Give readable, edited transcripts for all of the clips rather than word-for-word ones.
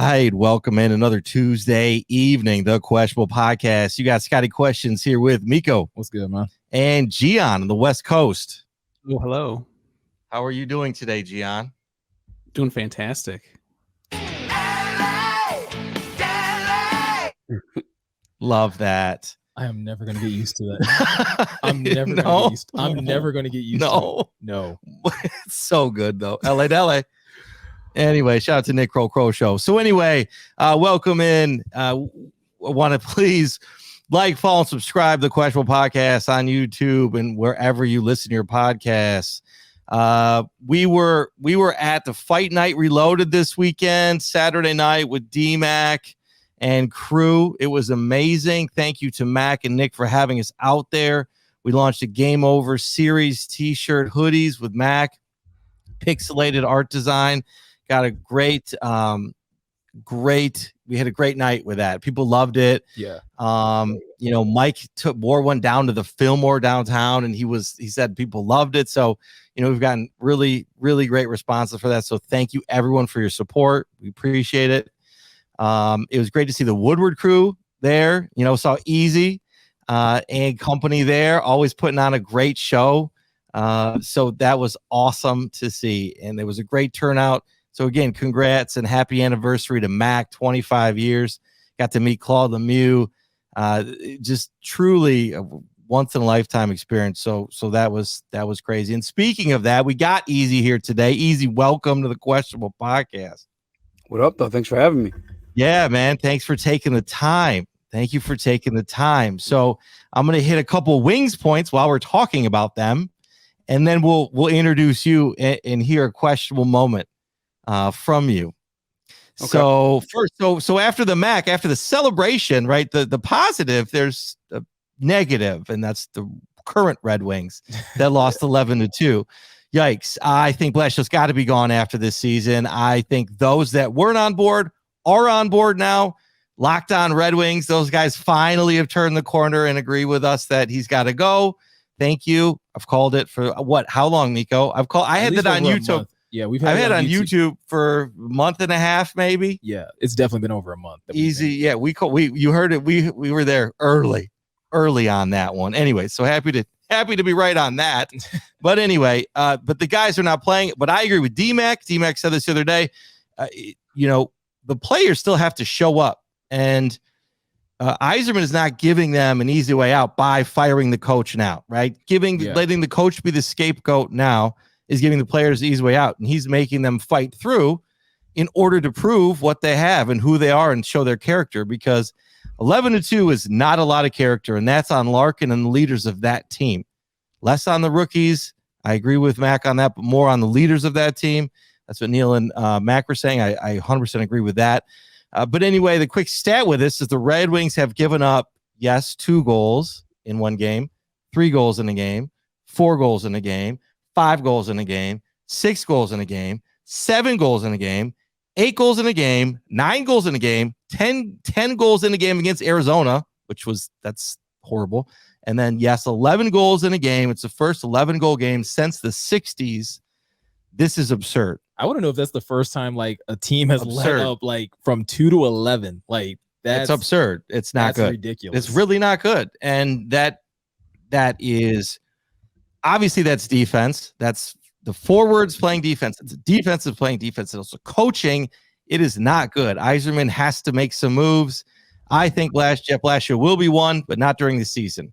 right. Welcome in another Tuesday evening, the Questionable Podcast. You got Scotty Questions here with Meko. What's good, man? And Gionne on the West Coast. Oh, hello. How are you doing today, Gionne? Doing fantastic. Love that. I am never going to get used to that. I'm never going to get used to it. No. It's so good, though. LA to LA. Anyway, shout out to Nick Crow Show. So anyway, welcome in. I want to please like, follow, and subscribe to the Questionable Podcast on YouTube and wherever you listen to your podcasts. We were at the Fight Night Reloaded this weekend, Saturday night with D-Mac and crew. It was amazing. Thank you to Mac and Nick for having us out there. We launched a Game Over series t-shirt, hoodies with Mac, pixelated art design. Got a great, we had a great night with that. People loved it. Yeah. Mike wore one down to the Fillmore downtown, and he said people loved it. So, we've gotten really, really great responses for that. So thank you everyone for your support. We appreciate it. It was great to see the Woodward crew there, saw Eazy and company there, always putting on a great show. So that was awesome to see. And it was a great turnout. So again, congrats and happy anniversary to Mac, 25 years. Got to meet Claude Lemieux. Just truly a once in a lifetime experience. So that was crazy. And speaking of that, we got Eazy here today. Eazy, welcome to the Questionable Podcast. What up, though? Thanks for having me. Yeah, man. Thanks for taking the time. Thank you for taking the time. So I'm going to hit a couple wings points while we're talking about them, and then we'll introduce you and hear a questionable moment from you. Okay. So first, so after the celebration, right? The positive, there's a negative, and that's the current Red Wings that lost 11-2. Yikes! I think Bledsoe's got to be gone after this season. I think those that weren't on board are on board now. Locked On Red Wings, those guys finally have turned the corner and agree with us that he's got to go. Thank you. I've called it for what? How long, Meko? I had that on YouTube. Yeah, I've had it on YouTube for a month and a half, maybe. Yeah, it's definitely been over a month. Easy. Yeah, you heard it. We were there early on that one. Anyway, so happy to be right on that. But anyway, but the guys are not playing. But I agree with D-Mac. D-Mac said this the other day. The players still have to show up, and Yzerman is not giving them an easy way out by firing the coach now, right? Letting the coach be the scapegoat now is giving the players the easy way out, and he's making them fight through in order to prove what they have and who they are and show their character, because 11-2 is not a lot of character, and that's on Larkin and the leaders of that team. Less on the rookies. I agree with Mac on that, but more on the leaders of that team. That's what Neil and Mac were saying. I 100% agree with that. But anyway, the quick stat with this is the Red Wings have given up, 2 goals in one game, 3 goals in a game, 4 goals in a game, 5 goals in a game, 6 goals in a game, 7 goals in a game, 8 goals in a game, 9 goals in a game, 10 goals in a game against Arizona, that's horrible. And then, 11 goals in a game. It's the first 11-goal game since the 60s. This is absurd. I want to know if that's the first time like a team has let up like from 2 to 11. Like that's absurd. It's not good. Ridiculous. It's really not good. And that is obviously that's defense. That's the forwards playing defense. It's defensive playing defense. And also coaching. It is not good. Yzerman has to make some moves. I think Jeff Bledsoe will be one, but not during the season.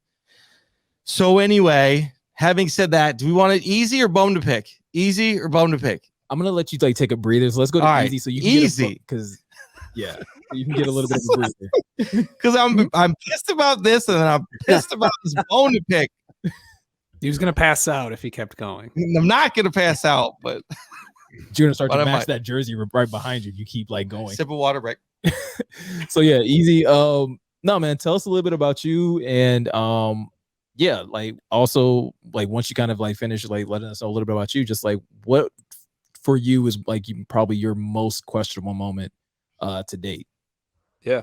So anyway, having said that, do we want it Eazy or bone to pick? Eazy or bone to pick? I'm gonna let you like take a breather. So let's go to Eazy. So you can Eazy, because you can get a little bit of a breather. Because I'm pissed about this, and then I'm pissed about this bone to pick. He was gonna pass out if he kept going. I'm not gonna pass out, but you're gonna start to match that jersey right behind you. You keep like going. Sip of water break. So yeah, Eazy. No man, tell us a little bit about you, and like also like once you kind of like finish like letting us know a little bit about you, just like what for you is like probably your most questionable moment to date. Yeah.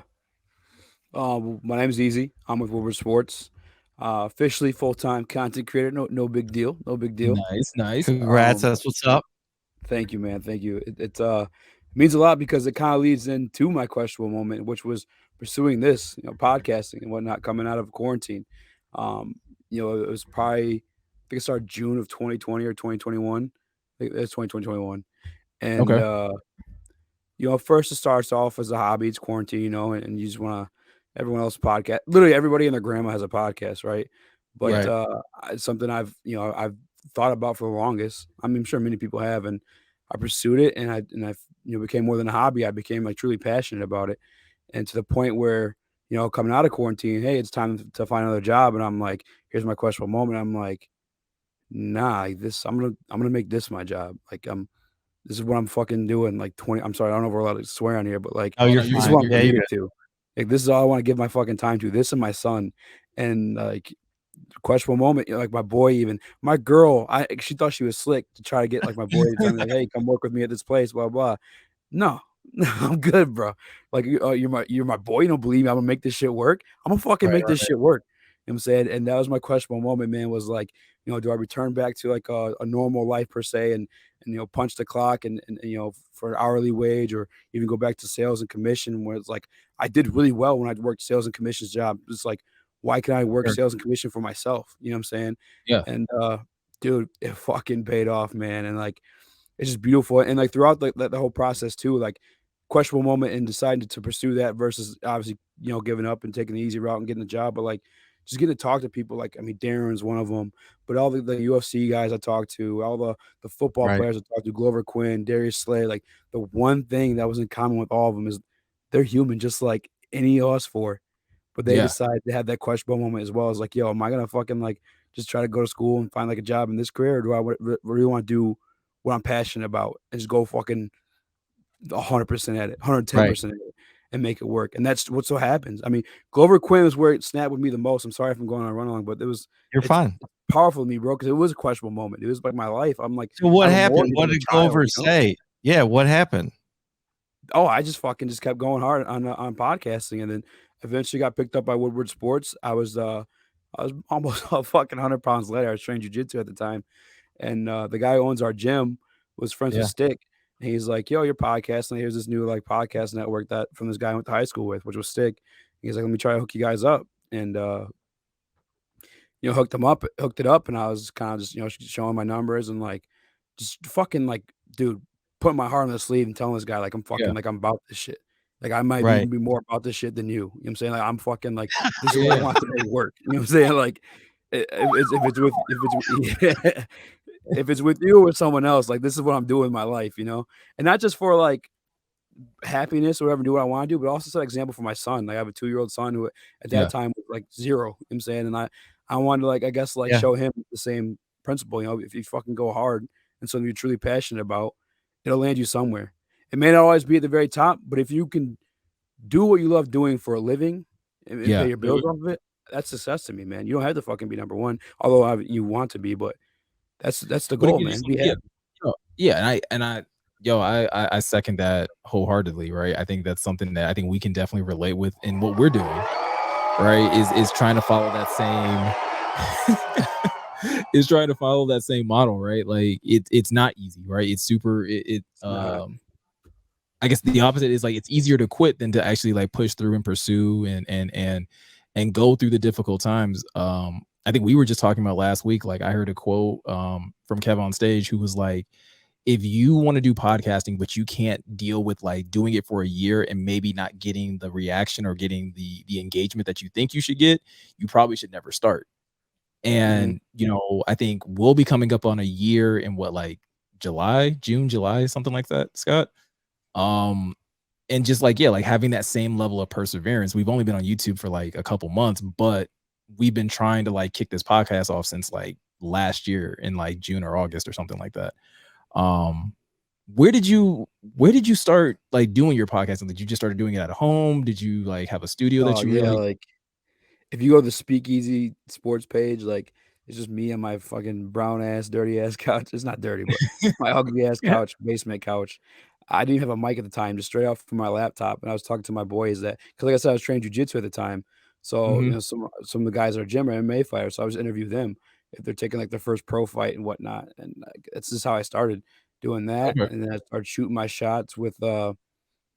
My name's Eazy. I'm with Woodward Sports. Officially full-time content creator. No big deal. No big deal. Nice. Congrats. That's what's up. Thank you, man. Thank you. It's means a lot because it kind of leads into my questionable moment, which was pursuing this, podcasting and whatnot coming out of quarantine. It was probably, I think it started June of 2020 or 2021. I think it's 2021. And, Okay. first it starts off as a hobby. It's quarantine, and you just want to, everyone else podcast. Literally everybody and their grandma has a podcast, right? But Right. it's something I've thought about for the longest. I mean, I'm sure many people have, and I pursued it, and I became more than a hobby. I became like truly passionate about it, and to the point where coming out of quarantine, hey, it's time to find another job, and I'm like, here's my questionable moment. I'm like, nah, this I'm gonna make this my job. Like this is what I'm fucking doing. Like 20. I'm sorry, I don't know if we're allowed to swear on here, but like Oh, you're no, this is fine. what I'm Yeah, you're committed good. to. Like this is all I want to give my fucking time to. This and my son, and like questionable moment. Like my boy, even my girl, she thought she was slick to try to get like my boy to tell me like, hey, come work with me at this place, blah blah. No, I'm good, bro. Like you're my boy. You don't believe me? I'm gonna make this shit work. I'm gonna fucking Right, make this shit work. You know what I'm saying? And that was my questionable moment, man. Was like, do I return back to like a normal life per se, and punch the clock and for an hourly wage, or even go back to sales and commission, where it's like I did really well when I worked sales and commissions job. It's like, why can I work Sure. sales and commission for myself? You know what I'm saying? Yeah. And dude, it fucking paid off, man. And like it's just beautiful. And like throughout the whole process too, like questionable moment in deciding to pursue that versus obviously, giving up and taking the easy route and getting the job. But like just getting to talk to people, like I mean, Darren's one of them, but all the UFC guys I talked to, all the football right. players I talked to, Glover Quinn, Darius Slay, like the one thing that was in common with all of them is they're human, just like any of us four. But they Yeah. decided to have that questionable moment as well as like, yo, am I gonna fucking like just try to go to school and find like a job in this career, or do I really want to do what I'm passionate about and just go fucking 100% at it, Right. 110% at it, and make it work. And that's what so happens. I mean, Glover Quinn is where it snapped with me the most. I'm sorry if I'm going on a run along, but You're it's fine. powerful to me, bro, because it was a questionable moment. It was like my life. I'm like, So what I remember happened? it What as a did child, Glover say? Yeah, what happened? Oh, I just fucking just kept going hard on podcasting, and then eventually got picked up by Woodward Sports. I was almost a fucking 100 pounds lighter. I was training jujitsu at the time, and the guy who owns our gym was friends with Yeah. Stick. And he's like, "Yo, you're podcasting. Here's this new like podcast network that from this guy I went to high school with, which was Stick." He's like, "Let me try to hook you guys up," and hooked it up, and I was kind of just showing my numbers and like just fucking like, dude, putting my heart on the sleeve and telling this guy like I'm Yeah. fucking like I'm about this shit. Like I might Right. even be more about this shit than you. You know what I'm saying? Like I'm fucking like this is what I Yeah. want to make work. You know what I'm saying? Like if it's with you or someone else, like this is what I'm doing in my life, and not just for like happiness or whatever, do what I want to do, but also set an example for my son. Like I have a 2-year-old son who at Yeah. that time was like 0, you know what I'm saying? And I wanted to like, I guess like Yeah. show him the same principle, if you fucking go hard and something you're truly passionate about, it'll land you somewhere. It may not always be at the very top, but if you can do what you love doing for a living and pay Yeah. your bills off of it, that's success to me, man. You don't have to fucking be number one, although you want to be, but that's the But goal, again, man. it's Be like, yeah, happy. yeah, I second that wholeheartedly, right? I think that's something that I think we can definitely relate with in what we're doing, right? Is trying to follow that same is trying to follow that same model, right? Like it's not easy, right? It's super Not. I guess the opposite is like it's easier to quit than to actually like push through and pursue and go through the difficult times. I think we were just talking about last week. Like I heard a quote from Kev on stage who was like, if you want to do podcasting, but you can't deal with like doing it for a year and maybe not getting the reaction or getting the engagement that you think you should get, you probably should never start. And I think we'll be coming up on a year in what, like June, July, something like that, Scott. And just like, yeah, like having that same level of perseverance. We've only been on YouTube for like a couple months, but we've been trying to like kick this podcast off since like last year in like June or August or something like that. Where did you start like doing your podcasting? Did you just started doing it at home? Did you like have a studio that Oh you were yeah, like, like if you go to the Speakeasy Sports page, like it's just me and my fucking brown ass, dirty ass couch. It's not dirty, but my ugly ass yeah. couch, basement couch. I didn't even have a mic at the time, just straight off from my laptop. And I was talking to my boys because, like I said, I was training jujitsu at the time. So Mhm. some of the guys at our gym are MMA fighters. So I was interview them if they're taking like their first pro fight and whatnot. And like, that's just how I started. doing that, Okay. and then I started shooting my shots with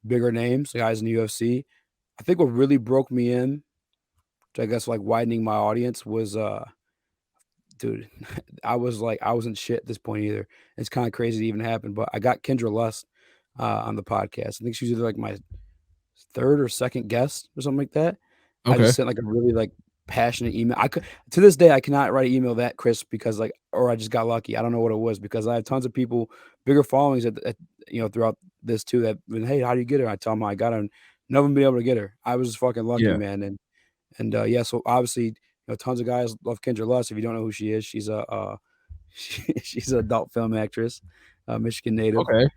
bigger names, guys in the UFC. I think what really broke me in, to, I guess, like widening my audience was dude, I wasn't shit at this point either. It's kind of crazy to even happen, but I got Kendra Lust on the podcast. I think she was either like my third or second guest or something like that. I Okay. just sent like a really like passionate email. I could, to this day I cannot write an email that crisp because like, or I just got lucky. I don't know what it was, because I have tons of people, bigger followings at throughout this too, that been, hey, how do you get her? I tell them how I got her, and none of them been able to get her. I was just fucking lucky, Yeah. man. And yeah, so obviously, tons of guys love Kendra Lust. If you don't know who she is, she's she's an adult film actress, Michigan native. Okay.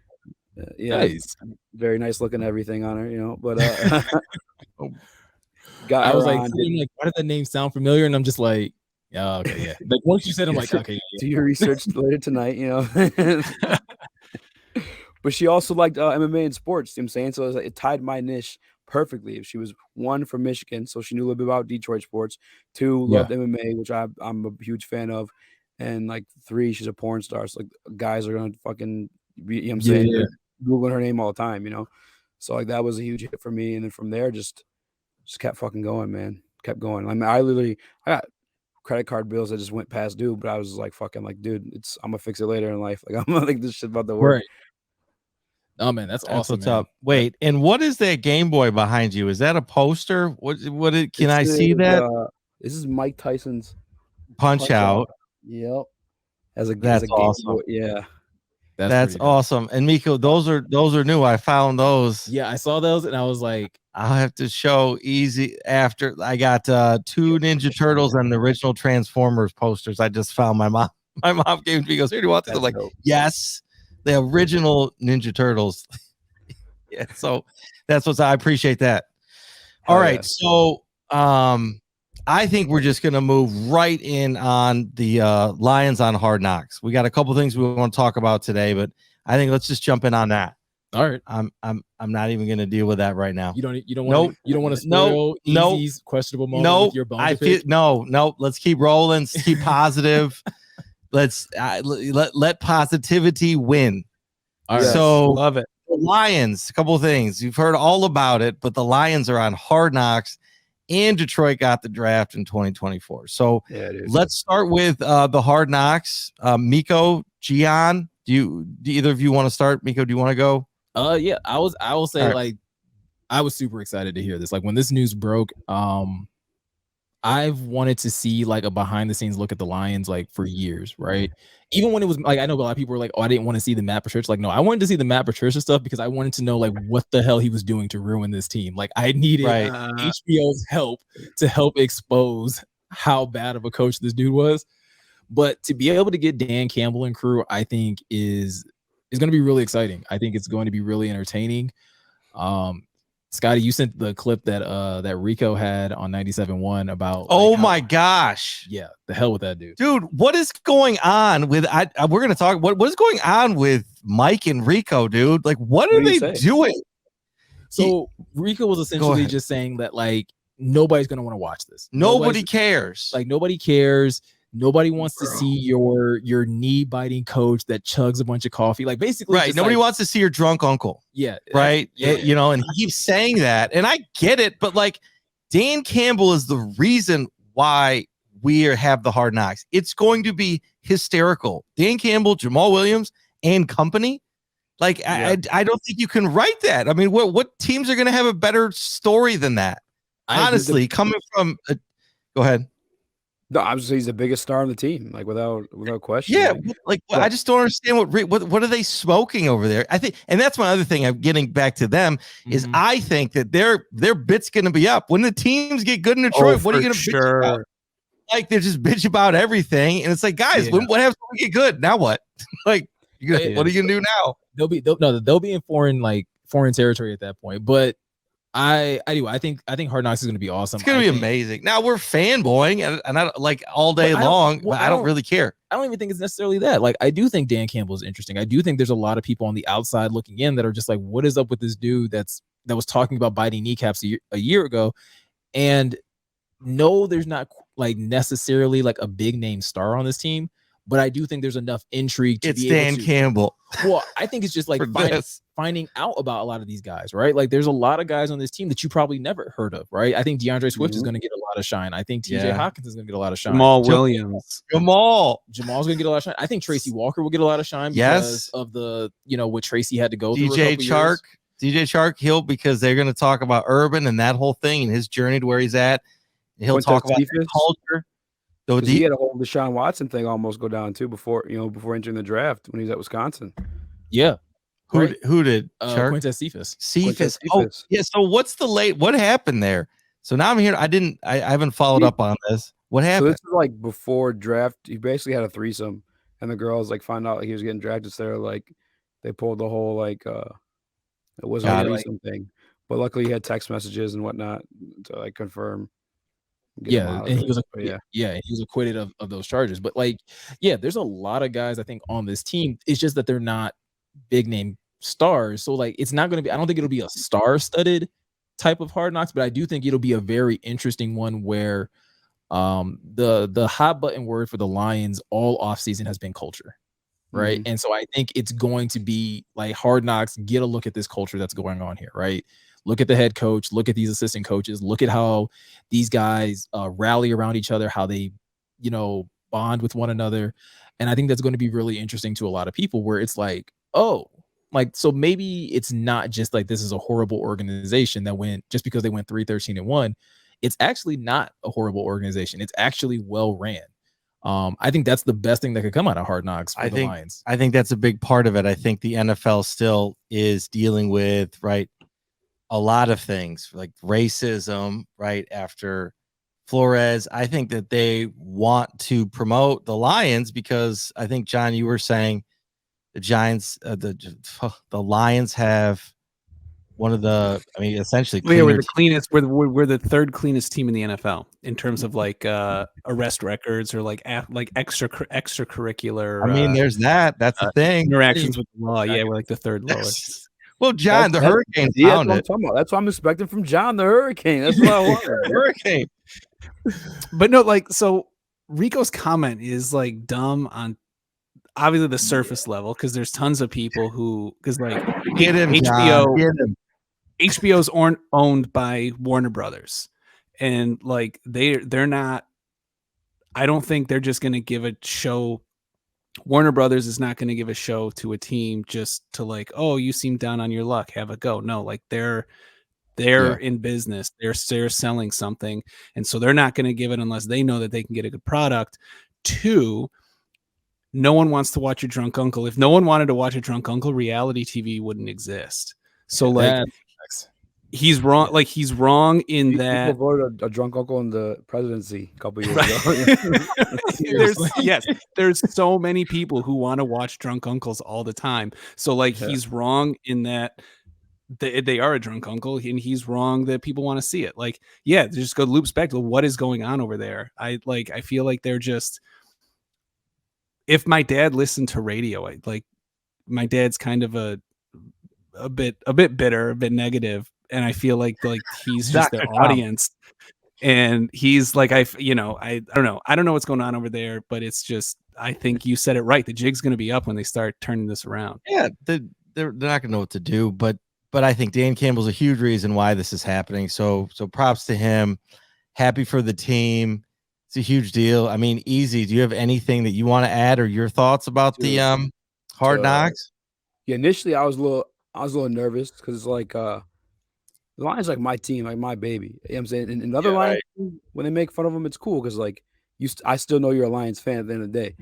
Yeah, Nice. very nice looking everything on her, but I got was her like, on. why did that name sound familiar? And I'm just like, yeah, okay, yeah. Like once you said, I'm like, okay, Do your research later tonight, But she also liked MMA and sports. You know what I'm saying? So it tied my niche perfectly. She was, one, from Michigan, so she knew a little bit about Detroit sports. Two, Yeah. loved MMA, which I'm a huge fan of. And like three, she's a porn star. So like guys are gonna fucking be, you know what I'm saying? Yeah. Googling her name all the time, So like that was a huge hit for me. And then from there, just kept fucking going, man. Kept going. I mean, I got credit card bills that just went past due, but I was like, fucking like, dude, I'm gonna fix it later in life. Like, I'm not like, this shit about to work. Right. Oh man, that's awesome. What's man. up. Wait, and what is that Game Boy behind you? Is that a poster? Can I see that? This is Mike Tyson's Punch Out. Yep. As a That's Game awesome. Boy. Yeah. That's pretty dope. awesome. And Meko, those are new. I found those. Yeah, I saw those and I was like, I'll have to show Eazy after. I got 2 Ninja Turtles and the original Transformers posters. I just found my mom. My mom gave me. Goes, here, do you want this? I'm like, yes, the original Ninja Turtles. Yeah, so that's what I appreciate that. All right, so I think we're just gonna move right in on the Lions on Hard Knocks. We got a couple things we want to talk about today, but I think let's just jump in on that. all right. I'm not even gonna deal with that right now. You don't Nope. want to Nope. spoil Easy's questionable moment No, with your bone I to feel pick? no. Let's keep rolling. Let's keep positive. Let's let positivity win. All right. So Love it. the Lions, a couple of things. You've heard all about it, but the Lions are on Hard Knocks, and Detroit got the draft in 2024. So let's start with the Hard Knocks. Meko, Gionne, do either of you want to start? Meko, do you want to go? Yeah, I will say, All right. like, I was super excited to hear this. Like when this news broke, I've wanted to see like a behind the scenes look at the Lions like for years, right? Even when it was like, I know a lot of people were like, oh, I didn't want to see the Matt Patricia. Like, no, I wanted to see the Matt Patricia stuff because I wanted to know like what the hell he was doing to ruin this team. Like I needed HBO's help to help expose how bad of a coach this dude was. But to be able to get Dan Campbell and crew, I think is going to be really exciting. I think it's going to be really entertaining. Scotty, you sent the clip that Rico had on 97.1 about. Oh my gosh! Yeah, the hell with that dude, What is going on with? We're gonna talk. What is going on with Mike and Rico, dude? Like, what are they doing? So Rico was essentially just saying that like nobody's gonna want to watch this. Nobody cares. Like nobody cares. Nobody wants to see your knee biting coach that chugs a bunch of coffee. Like basically, right. Nobody wants to see your drunk uncle. Yeah. Right. Yeah. And he keeps saying that, and I get it, but like Dan Campbell is the reason why we have the Hard Knocks. It's going to be hysterical. Dan Campbell, Jamal Williams, and company. Like I don't think you can write that. I mean, what teams are going to have a better story than that? Honestly, coming from. Go ahead. No, obviously he's the biggest star on the team, like without question. Yeah, I just don't understand what are they smoking over there? I think, and that's my other thing. I'm getting back to them is I think that their bit's going to be up when the teams get good in Detroit. What are you going to bitch about? Like they're just bitch about everything, and it's like, guys, what happens when we get good? Now what? Like, what are you going to do now? They'll be in foreign territory at that point, but. I think Hard Knocks is going to be awesome. It's going to be amazing. Now we're fanboying and I like all day long, but I don't really care. I don't even think it's necessarily that. Like, I do think Dan Campbell is interesting. I do think there's a lot of people on the outside looking in that are just like, what is up with this dude that was talking about biting kneecaps a year ago? And no, there's not like necessarily like a big name star on this team, but I do think there's enough intrigue to It's be Dan able to. Campbell. Well, I think it's just like For finding out about a lot of these guys, right? Like there's a lot of guys on this team that you probably never heard of, right? I think DeAndre Swift is going to get a lot of shine. I think TJ Yeah. Hawkins is going to get a lot of shine. Jamal Williams. Jamal's going to get a lot of shine. I think Tracy Walker will get a lot of shine because Yes. of the, what Tracy had to go through. DJ Chark, because they're going to talk about Urban and that whole thing and his journey to where he's at. He'll talk about the culture. So he had a whole Deshaun Watson thing almost go down too before entering the draft when he was at Wisconsin. Yeah. Who did Chark? Quintez Cephas. Cephas. Oh, yeah. So what happened there? So now I'm here. I haven't followed up on this. What happened? So this is like before draft. He basically had a threesome, and the girls like found out he was getting drafted. So they're like, they pulled the whole like it wasn't a threesome thing, but luckily he had text messages and whatnot to like confirm. Yeah, and he was he was acquitted of those charges. But like, yeah, there's a lot of guys I think on this team. It's just that they're not big name stars. So like, it's not going to be. I don't think it'll be a star-studded type of Hard Knocks, but I do think it'll be a very interesting one where the hot button word for the Lions all offseason has been culture, right? And so I think it's going to be like Hard Knocks. Get a look at this culture that's going on here, right? Look at the head coach, look at these assistant coaches, look at how these guys rally around each other, how they, bond with one another. And I think that's going to be really interesting to a lot of people where it's like, oh, like, so maybe it's not just like this is a horrible organization that went just because they went 3-13-1. It's actually not a horrible organization. It's actually well ran. I think that's the best thing that could come out of Hard Knocks for the Lions. I think that's a big part of it. I think the NFL still is dealing with, right, a lot of things like racism, right? After Flores, I think that they want to promote the Lions because I think, John, you were saying the Giants, the Lions have one of the, essentially, we're the cleanest. We're the third cleanest team in the NFL in terms of like arrest records or like extracurricular. There's that. That's the thing. Interactions with the law. Yeah, we're like the third lowest. Well, John, the Hurricane found it. That's what I'm expecting from John, the Hurricane. That's what I want. Hurricane. But no, like, so Rico's comment is like dumb on obviously the surface level because there's tons of people because like get him, John. Get him. HBO's owned by Warner Brothers, and like they're not. I don't think they're just going to give a show. Warner Brothers is not going to give a show to a team just to like, oh, you seem down on your luck, have a go. No, like they're in business. They're selling something, and so they're not going to give it unless they know that they can get a good product. Two, no one wants to watch your drunk uncle. If no one wanted to watch a drunk uncle, reality TV wouldn't exist. So like, he's wrong. Like he's wrong in that. People voted a drunk uncle in the presidency a couple years ago. There's so many people who want to watch drunk uncles all the time. So like he's wrong in that they are a drunk uncle, and he's wrong that people want to see it. Like, yeah, just go loops back to what is going on over there. I feel like they're just. If my dad listened to radio, my dad's kind of a bit bitter, a bit negative. And I feel like he's just their audience, and he's like, I don't know what's going on over there, but it's just, I think you said it right. The jig's going to be up when they start turning this around. Yeah. They're not going to know what to do, but I think Dan Campbell's a huge reason why this is happening. So props to him. Happy for the team. It's a huge deal. Eazy, do you have anything that you want to add or your thoughts about the Hard Knocks? Yeah, initially I was a little nervous because it's like the Lions like my team, like my baby. You know what I'm saying? And other Lions, when they make fun of them, it's cool because like I still know you're a Lions fan at the end of the day,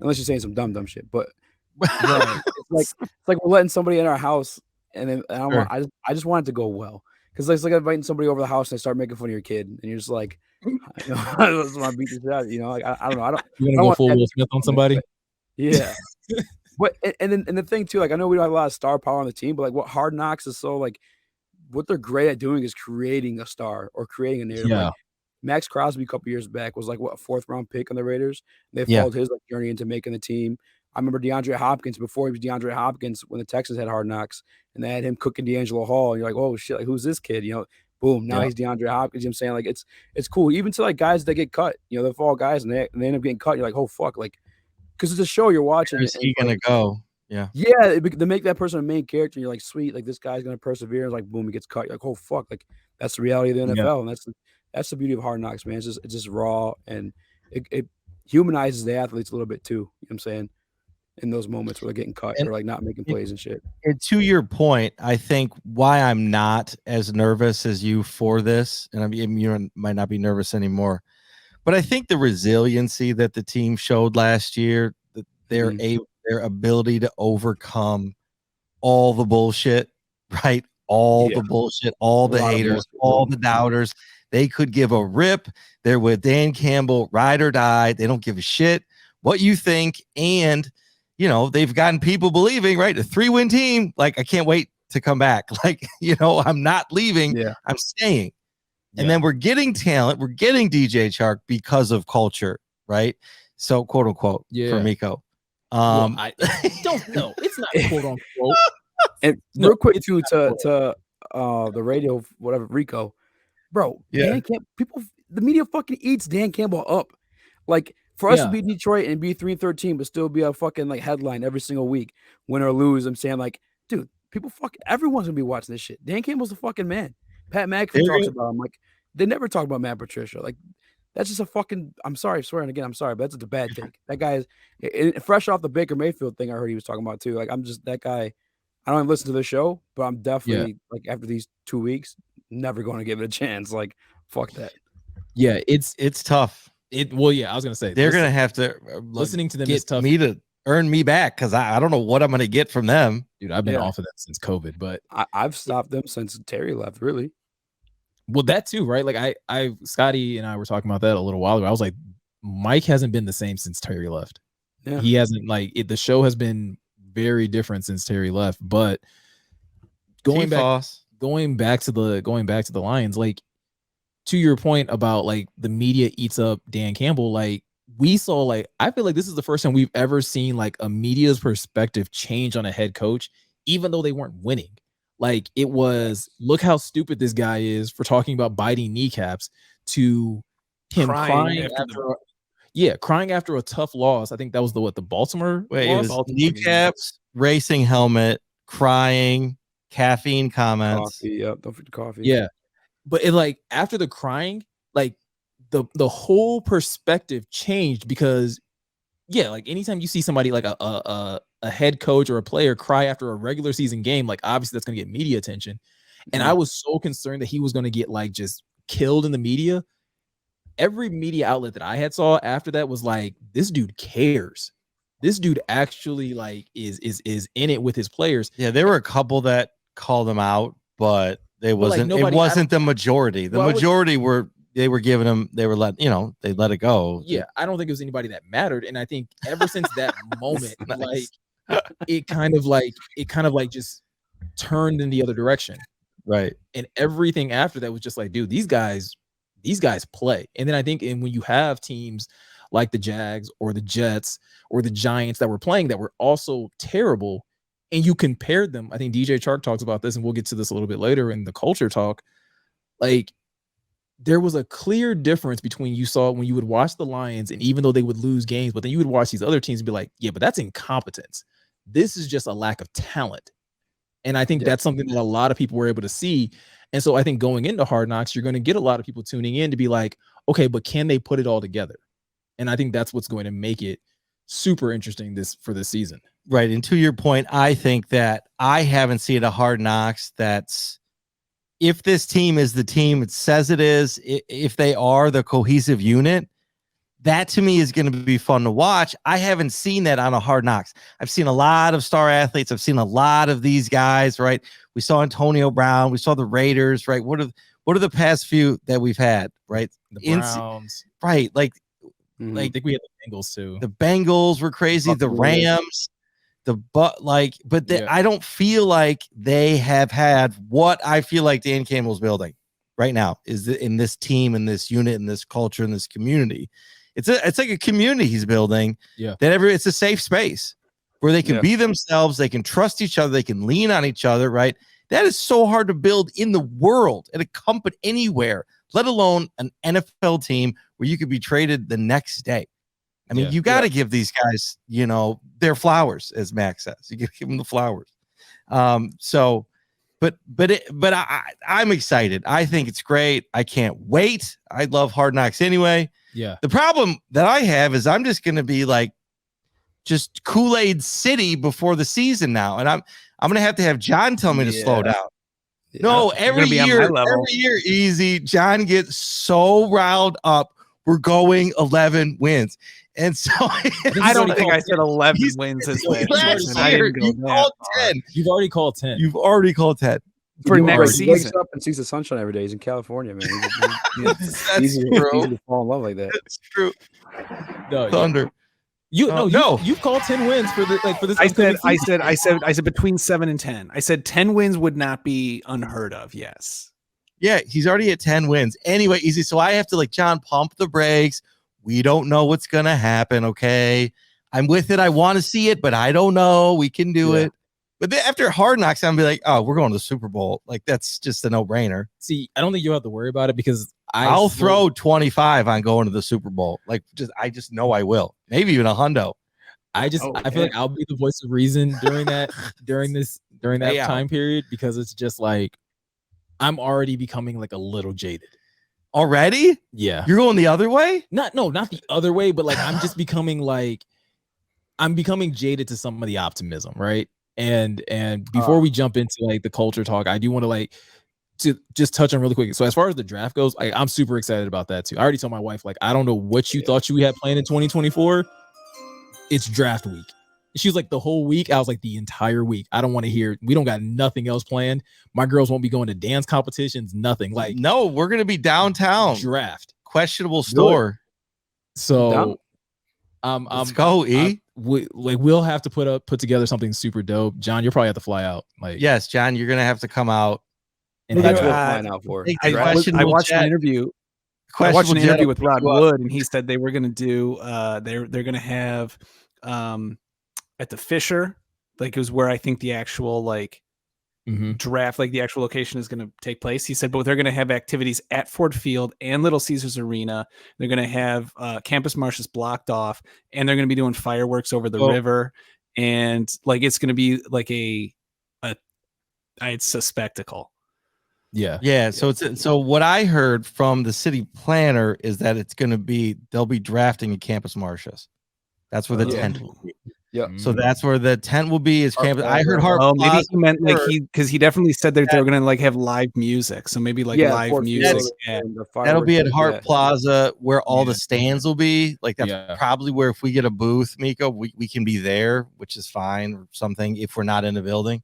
unless you're saying some dumb shit. But it's like we're letting somebody in our house, and then I just want it to go well because it's like inviting somebody over the house and they start making fun of your kid, and you're just like, I just want to beat this out. Like I don't know. You're gonna go full Will Smith on somebody? Yeah. But and the thing too, like I know we don't have a lot of star power on the team, but like what Hard Knocks is so like. What they're great at doing is creating a star or creating a narrative. Yeah. Like Max Crosby a couple years back was like what, a 4th round pick on the Raiders. They followed his like journey into making the team. I remember DeAndre Hopkins before he was DeAndre Hopkins when the Texans had Hard Knocks and they had him cooking D'Angelo Hall. And you're like, oh shit, like who's this kid? Boom, now he's DeAndre Hopkins. You know what I'm saying? Like it's cool. Even to like guys that get cut, they fall guys and they end up getting cut. You're like, oh fuck, like because it's a show you're watching. Where's he gonna go? Yeah. Yeah, they make that person a main character. And you're like, sweet, like this guy's gonna persevere. And like, boom, he gets cut. You're like, oh fuck, like that's the reality of the NFL, and that's the beauty of Hard Knocks, man. It's just raw, and it humanizes the athletes a little bit too. You know what I'm saying? In those moments where they're getting cut or like not making plays and shit. And to your point, I think why I'm not as nervous as you for this, and I mean, you might not be nervous anymore, but I think the resiliency that the team showed last year, that their ability to overcome all the bullshit, right? All the bullshit, all the haters, all the doubters. They could give a rip. They're with Dan Campbell, ride or die. They don't give a shit what you think. And, you know, they've gotten people believing, right? A 3-win team. Like, I can't wait to come back. Like, you know, I'm not leaving. Yeah. I'm staying. And then we're getting talent. We're getting DJ Chark because of culture, right? So, quote unquote, for Meko. I don't know. It's not quote unquote. And real quick too to the radio, whatever, Rico, bro. Dan Campbell, the media fucking eats Dan Campbell up. Like for us to beat Detroit and be 3-13, but still be a fucking like headline every single week, win or lose. I'm saying like, dude, everyone's gonna be watching this shit. Dan Campbell's the fucking man. Pat McAfee talks about him. Like they never talk about Matt Patricia. Like that's just a fucking. I'm sorry, swearing again. I'm sorry, but that's just a bad take. That guy is fresh off the Baker Mayfield thing. I heard he was talking about too. Like I'm just that guy. I don't even listen to the show, but I'm definitely like after these 2 weeks, never going to give it a chance. Like fuck that. Yeah, it's tough. I was gonna say they're gonna have to listening to them is tough. Me to earn me back because I don't know what I'm gonna get from them. Dude, I've been off of that since COVID, but I've stopped them since Terry left. Really. Well, that too, right? Like I Scotty and I were talking about that a little while ago. I was like, Mike hasn't been the same since Terry left. Yeah. He hasn't the show has been very different since Terry left. But going back to the Lions, like to your point about like the media eats up Dan Campbell, like we saw I feel like this is the first time we've ever seen like a media's perspective change on a head coach, even though they weren't winning. Like it was, look how stupid this guy is for talking about biting kneecaps to him crying after a tough loss. I think that was the Baltimore loss? It was kneecaps, racing helmet, crying, caffeine comments. Coffee, don't forget coffee. Yeah. But it like after the crying, like the whole perspective changed because like anytime you see somebody like a head coach or a player cry after a regular season game, like obviously that's going to get media attention. And I was so concerned that he was going to get like just killed in the media. Every media outlet that I had saw after that was like, this dude cares. This dude actually like is in it with his players. Yeah, there were a couple that called him out, but it wasn't the majority. The majority were giving him, they let it go. Yeah, I don't think it was anybody that mattered. And I think ever since that moment, nice. it kind of just turned in the other direction. Right. And everything after that was just like, dude, these guys play. And then I think when you have teams like the Jags or the Jets or the Giants that were playing that were also terrible, and you compared them, I think DJ Chark talks about this, and we'll get to this a little bit later in the culture talk. Like, there was a clear difference between you saw when you would watch the Lions, and even though they would lose games, but then you would watch these other teams and be like, yeah, but that's incompetence. This is just a lack of talent. And I think that's something that a lot of people were able to see. And so I think going into Hard Knocks, you're going to get a lot of people tuning in to be like, okay, but can they put it all together? And I think that's what's going to make it super interesting for this season. Right. And to your point, I think that I haven't seen a Hard Knocks that's, if this team is the team it says it is, if they are the cohesive unit, that to me is going to be fun to watch. I haven't seen that on a Hard Knocks. I've seen a lot of star athletes. I've seen a lot of these guys, right? We saw Antonio Brown. We saw the Raiders, right? What are the past few that we've had, right? The Browns. Right. Like I think we had the Bengals too. The Bengals were crazy. The Rams. I don't feel like they have had what I feel like Dan Campbell's building right now is in this team, in this unit, in this culture, in this community. It's like a community he's building. Yeah. It's a safe space where they can be themselves. They can trust each other. They can lean on each other. Right. That is so hard to build in the world at a company anywhere, let alone an NFL team where you could be traded the next day. I mean, you got to give these guys, their flowers, as Max says. You give them the flowers. I'm excited. I think it's great. I can't wait. I love Hard Knocks anyway. Yeah. The problem that I have is I'm just going to be like just Kool-Aid City before the season now, and I'm going to have John tell me to slow down. Yeah. No, every year, Eazy, John gets so riled up. We're going 11 wins. And so I don't think I said 11 wins this last year. You called 10. You've already called 10. You've already called 10 for next season. He wakes up and sees the sunshine every day. He's in California, man. That's easy true. to fall in love like that. That's true. No, Thunder. You've called 10 wins for this. I said between 7 and 10. I said 10 wins would not be unheard of. Yes. Yeah, he's already at 10 wins. Anyway, Eazy. So I have to John, pump the brakes. We don't know what's going to happen, okay? I'm with it. I want to see it, but I don't know. We can do it. But then after Hard Knocks, I'm going to be like, oh, we're going to the Super Bowl. That's just a no-brainer. See, I don't think you'll have to worry about it because I'll throw 25 on going to the Super Bowl. I just know I will. Maybe even a hundo. I feel like I'll be the voice of reason during that time period because it's just I'm already becoming a little jaded. Already? Yeah. You're going the other way? Not the other way, but I'm just becoming I'm becoming jaded to some of the optimism, right? And before we jump into the culture talk, I do want to just touch on really quick. So as far as the draft goes, I'm super excited about that too. I already told my wife, I don't know what you thought you had planned in 2024. It's draft week. She was like, the whole week. I was like, the entire week. I don't want to hear. We don't got nothing else planned. My girls won't be going to dance competitions. Nothing. No, we're gonna be downtown. Draft. Questionable store. So, let's go. We'll have to put together something super dope. John, you'll probably have to fly out. Yes, John, you're gonna have to come out. And that's what I'm flying out for. I watched an interview. I watched an interview with Rod Wood, and he said they were going to do. They're going to have at the Fisher, it was where I think the actual draft, the actual location is going to take place. He said, but they're going to have activities at Ford Field and Little Caesars Arena. They're going to have Campus Martius blocked off, and they're going to be doing fireworks over the river, and it's going to be it's a spectacle. Yeah. So what I heard from the city planner is that they'll be drafting in Campus Martius. That's where the tent will be. Yeah. So that's where the tent will be. Is campus? I heard Hart. Oh, maybe he meant because he definitely said that they were gonna have live music. So maybe live music. That'll be at Hart Plaza where all the stands will be. That's probably where if we get a booth, Meko, we can be there, which is fine or something if we're not in the building.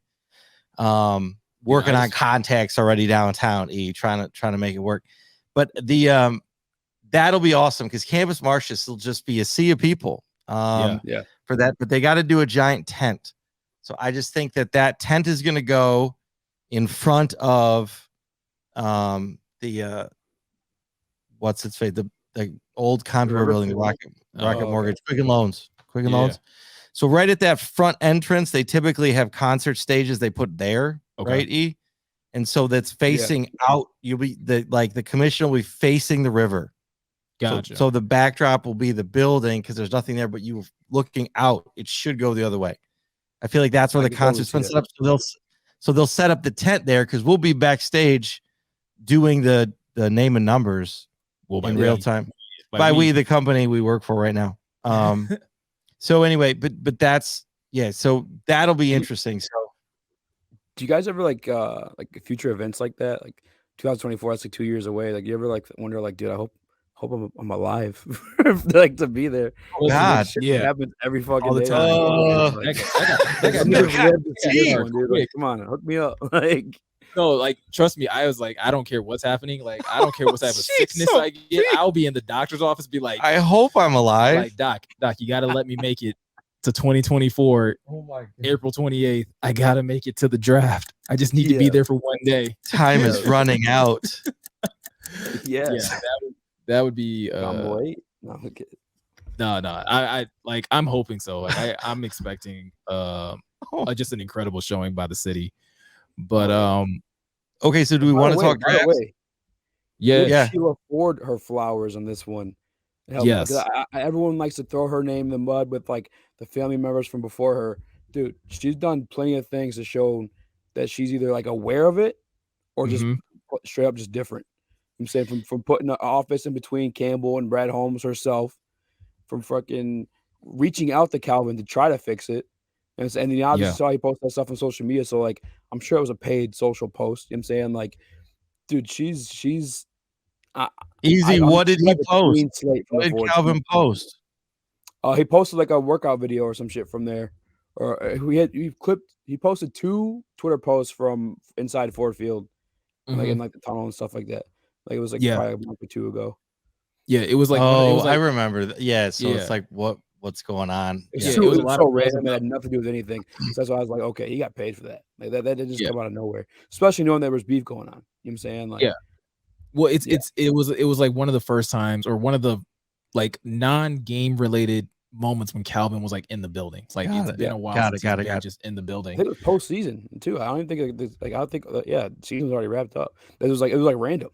Working on contacts already downtown, trying to make it work. But the that'll be awesome because Campus Martius will just be a sea of people. For that, but they got to do a giant tent. So I just think that tent is going to go in front of the what's its face, the old Contour building, the Rocket Mortgage, Quicken Loans. So right at that front entrance, they typically have concert stages they put there, right? And so that's facing out. You'll be the commission will be facing the river. Gotcha. So the backdrop will be the building because there's nothing there, but you looking out, it should go the other way. I feel like that's where the concert's been set up. So they'll set up the tent there because we'll be backstage doing the name and numbers in real time. By we, the company we work for right now. So anyway, but that's so that'll be interesting. So do you guys ever future events like that? 2024, that's 2 years away. You ever wonder dude, I hope I'm alive to be there. God, happens every fucking all the day. Come on, hook me up. No, trust me. I was I don't care what's happening. I don't care what type of sickness I get. I'll be in the doctor's office. Be like, I hope I'm alive. Doc, you got to let me make it to 2024. April 28th. I got to make it to the draft. I just need to be there for one day. Time is running out. That would be I'm hoping so. I'm expecting just an incredible showing by the city. But okay, so do we want to talk drafts? Yeah. She'll afford her flowers on this one. Yes. Everyone likes to throw her name in the mud with like the family members from before her. Dude, she's done plenty of things to show that she's either like aware of it or just straight up just different. I'm saying from putting an office in between Campbell and Brad Holmes herself, from fucking reaching out to Calvin to try to fix it. And then you obviously saw he posted that stuff on social media. So like, I'm sure it was a paid social post. You know what I'm saying? Like, dude, she's Easy. What did he post? What did Calvin post? He posted like a workout video or some shit from there. Or he posted 2 Twitter posts from inside Ford Field, like in like the tunnel and stuff like that. Like it was like probably a month or 2 ago. Yeah, it was like I remember that. Yeah, so it's like what's going on? It was so random. It had nothing to do with anything. So that's why I was like, okay, he got paid for that. Like that didn't just come out of nowhere. Especially knowing there was beef going on. You know what I'm saying? Like well, it was like one of the first times or one of the like non-game related moments when Calvin was like in the building. It's like it's been a while since he's been just in the building. I think it was postseason too. I don't even think I don't think season's already wrapped up. It was like random.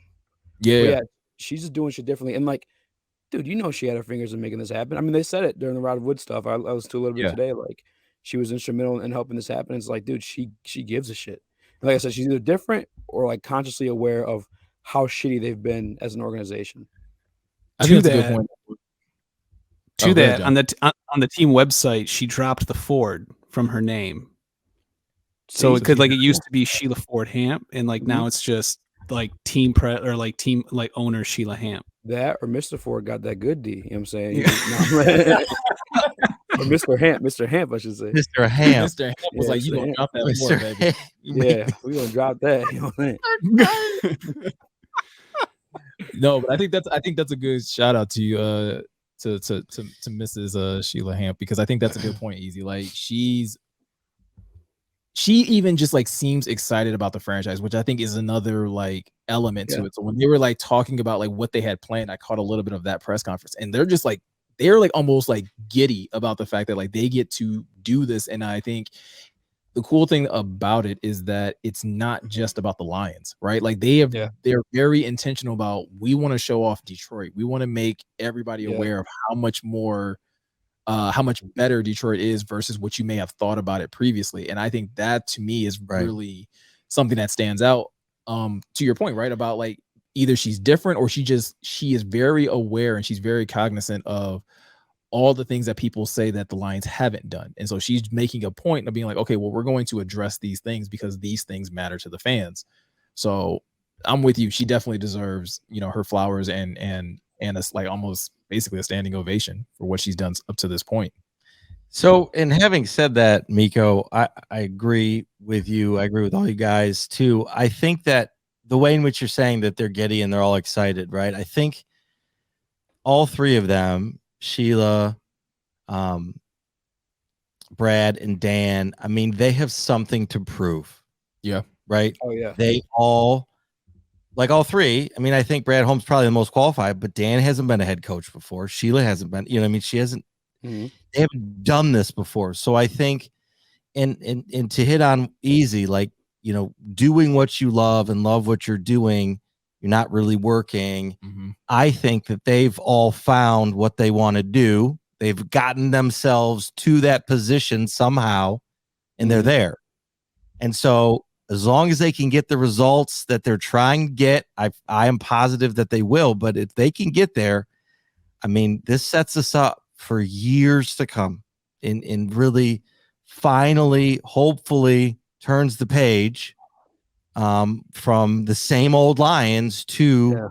Yeah, she's just doing shit differently. And like, dude, you know she had her fingers in making this happen. I mean, they said it during the Rod of Wood stuff. I listened to a little bit today. Like, she was instrumental in helping this happen. It's like, dude, she gives a shit. And like I said, she's either different or like consciously aware of how shitty they've been as an organization. To that, on the team website, she dropped the Ford from her name. So it could, like, it used to be Sheila Ford Hamp, and like now it's just like team owner Sheila Hamp. That or Mr. Ford got that good D. You know what I'm saying? Or Mr. Hamp, I should say. Mr. Hamp. Mr. Hamp was like, you gonna drop that Ford, baby. Yeah, we gonna drop that. You know what I'm saying? No, but I think that's a good shout out to you, to Mrs. Sheila Hamp, because I think that's a good point, Easy. Like she even just like seems excited about the franchise, which I think is another like element to it. So when they were like talking about like what they had planned, I caught a little bit of that press conference, and they're just like they're like almost like giddy about the fact that like they get to do this. And I think the cool thing about it is that it's not just about the Lions, right? Like they're very intentional about, we want to show off Detroit. We want to make everybody aware of how much better Detroit is versus what you may have thought about it previously. And I think that to me is really something that stands out. To your point, right? About like either she's different or she is very aware and she's very cognizant of all the things that people say that the Lions haven't done. And so she's making a point of being like, okay, well, we're going to address these things because these things matter to the fans. So I'm with you. She definitely deserves, her flowers and it's like almost basically a standing ovation for what she's done up to this point. So, and having said that, Meko, I agree with you. I agree with all you guys too. I think that the way in which you're saying that they're giddy and they're all excited, right? I think all 3 of them, Sheila, Brad, and Dan, I mean, they have something to prove. Yeah. Right? Oh, yeah. They all, like all 3, I mean, I think Brad Holmes probably the most qualified, but Dan hasn't been a head coach before. Sheila hasn't been, she hasn't, they haven't done this before. So I think, and to hit on Eazy, like, doing what you love and love what you're doing, you're not really working. I think that they've all found what they want to do. They've gotten themselves to that position somehow, and they're there. And so as long as they can get the results that they're trying to get, I am positive that they will. But if they can get there, I mean, this sets us up for years to come and really finally, hopefully turns the page from the same old Lions to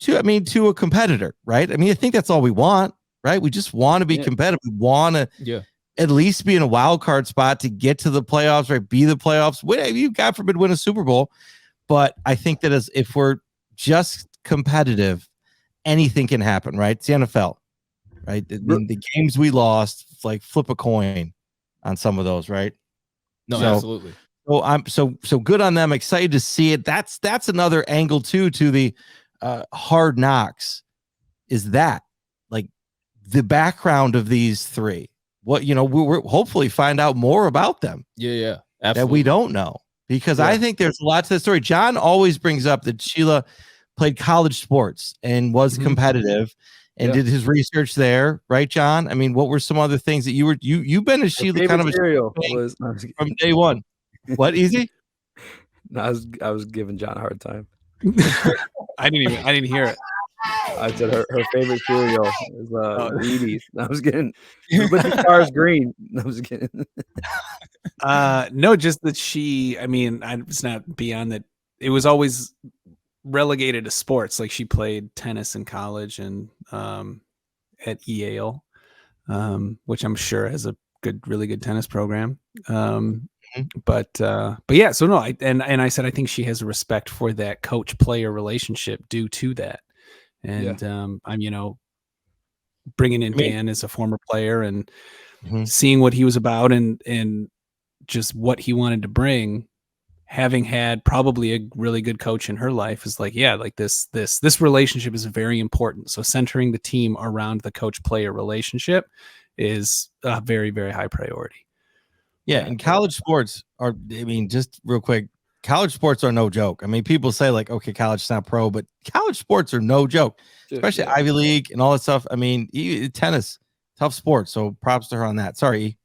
a competitor, right? I mean, I think that's all we want, right? We just want to be competitive. We want to at least be in a wild card spot to get to the playoffs, right? Be the playoffs. You, God forbid, win a Super Bowl. But I think that if we're just competitive, anything can happen, right? It's the NFL, right? I mean, the games we lost, it's like flip a coin on some of those, right? No, absolutely. So I'm so good on them. Excited to see it. That's another angle too to the Hard Knocks, is that like the background of these 3. What we're hopefully find out more about them. Yeah, absolutely. That we don't know, because I think there's a lot to the story. John always brings up that Sheila played college sports and was competitive, and did his research there, right, John? I mean, what were some other things that you've been a Sheila kind of from day one? What, Eazy? No, I was giving John a hard time. I didn't hear it. I said her favorite cereal is Wheaties. I was getting with the stars green. I was getting No, just that it's not beyond that. It was always relegated to sports. Like she played tennis in college and at Yale, which I'm sure has a really good tennis program. But yeah, so no, I said I think she has a respect for that coach player relationship due to that. And I'm bringing in Dan as a former player and seeing what he was about and just what he wanted to bring, having had probably a really good coach in her life, is like, yeah, like this relationship is very important. So centering the team around the coach player relationship is a very, very high priority. Yeah, and college sports are, I mean, just real quick, college sports are no joke. I mean, people say like, okay, college is not pro, but college sports are no joke, especially Ivy League and all that stuff. I mean, tennis, tough sport. So props to her on that. Sorry.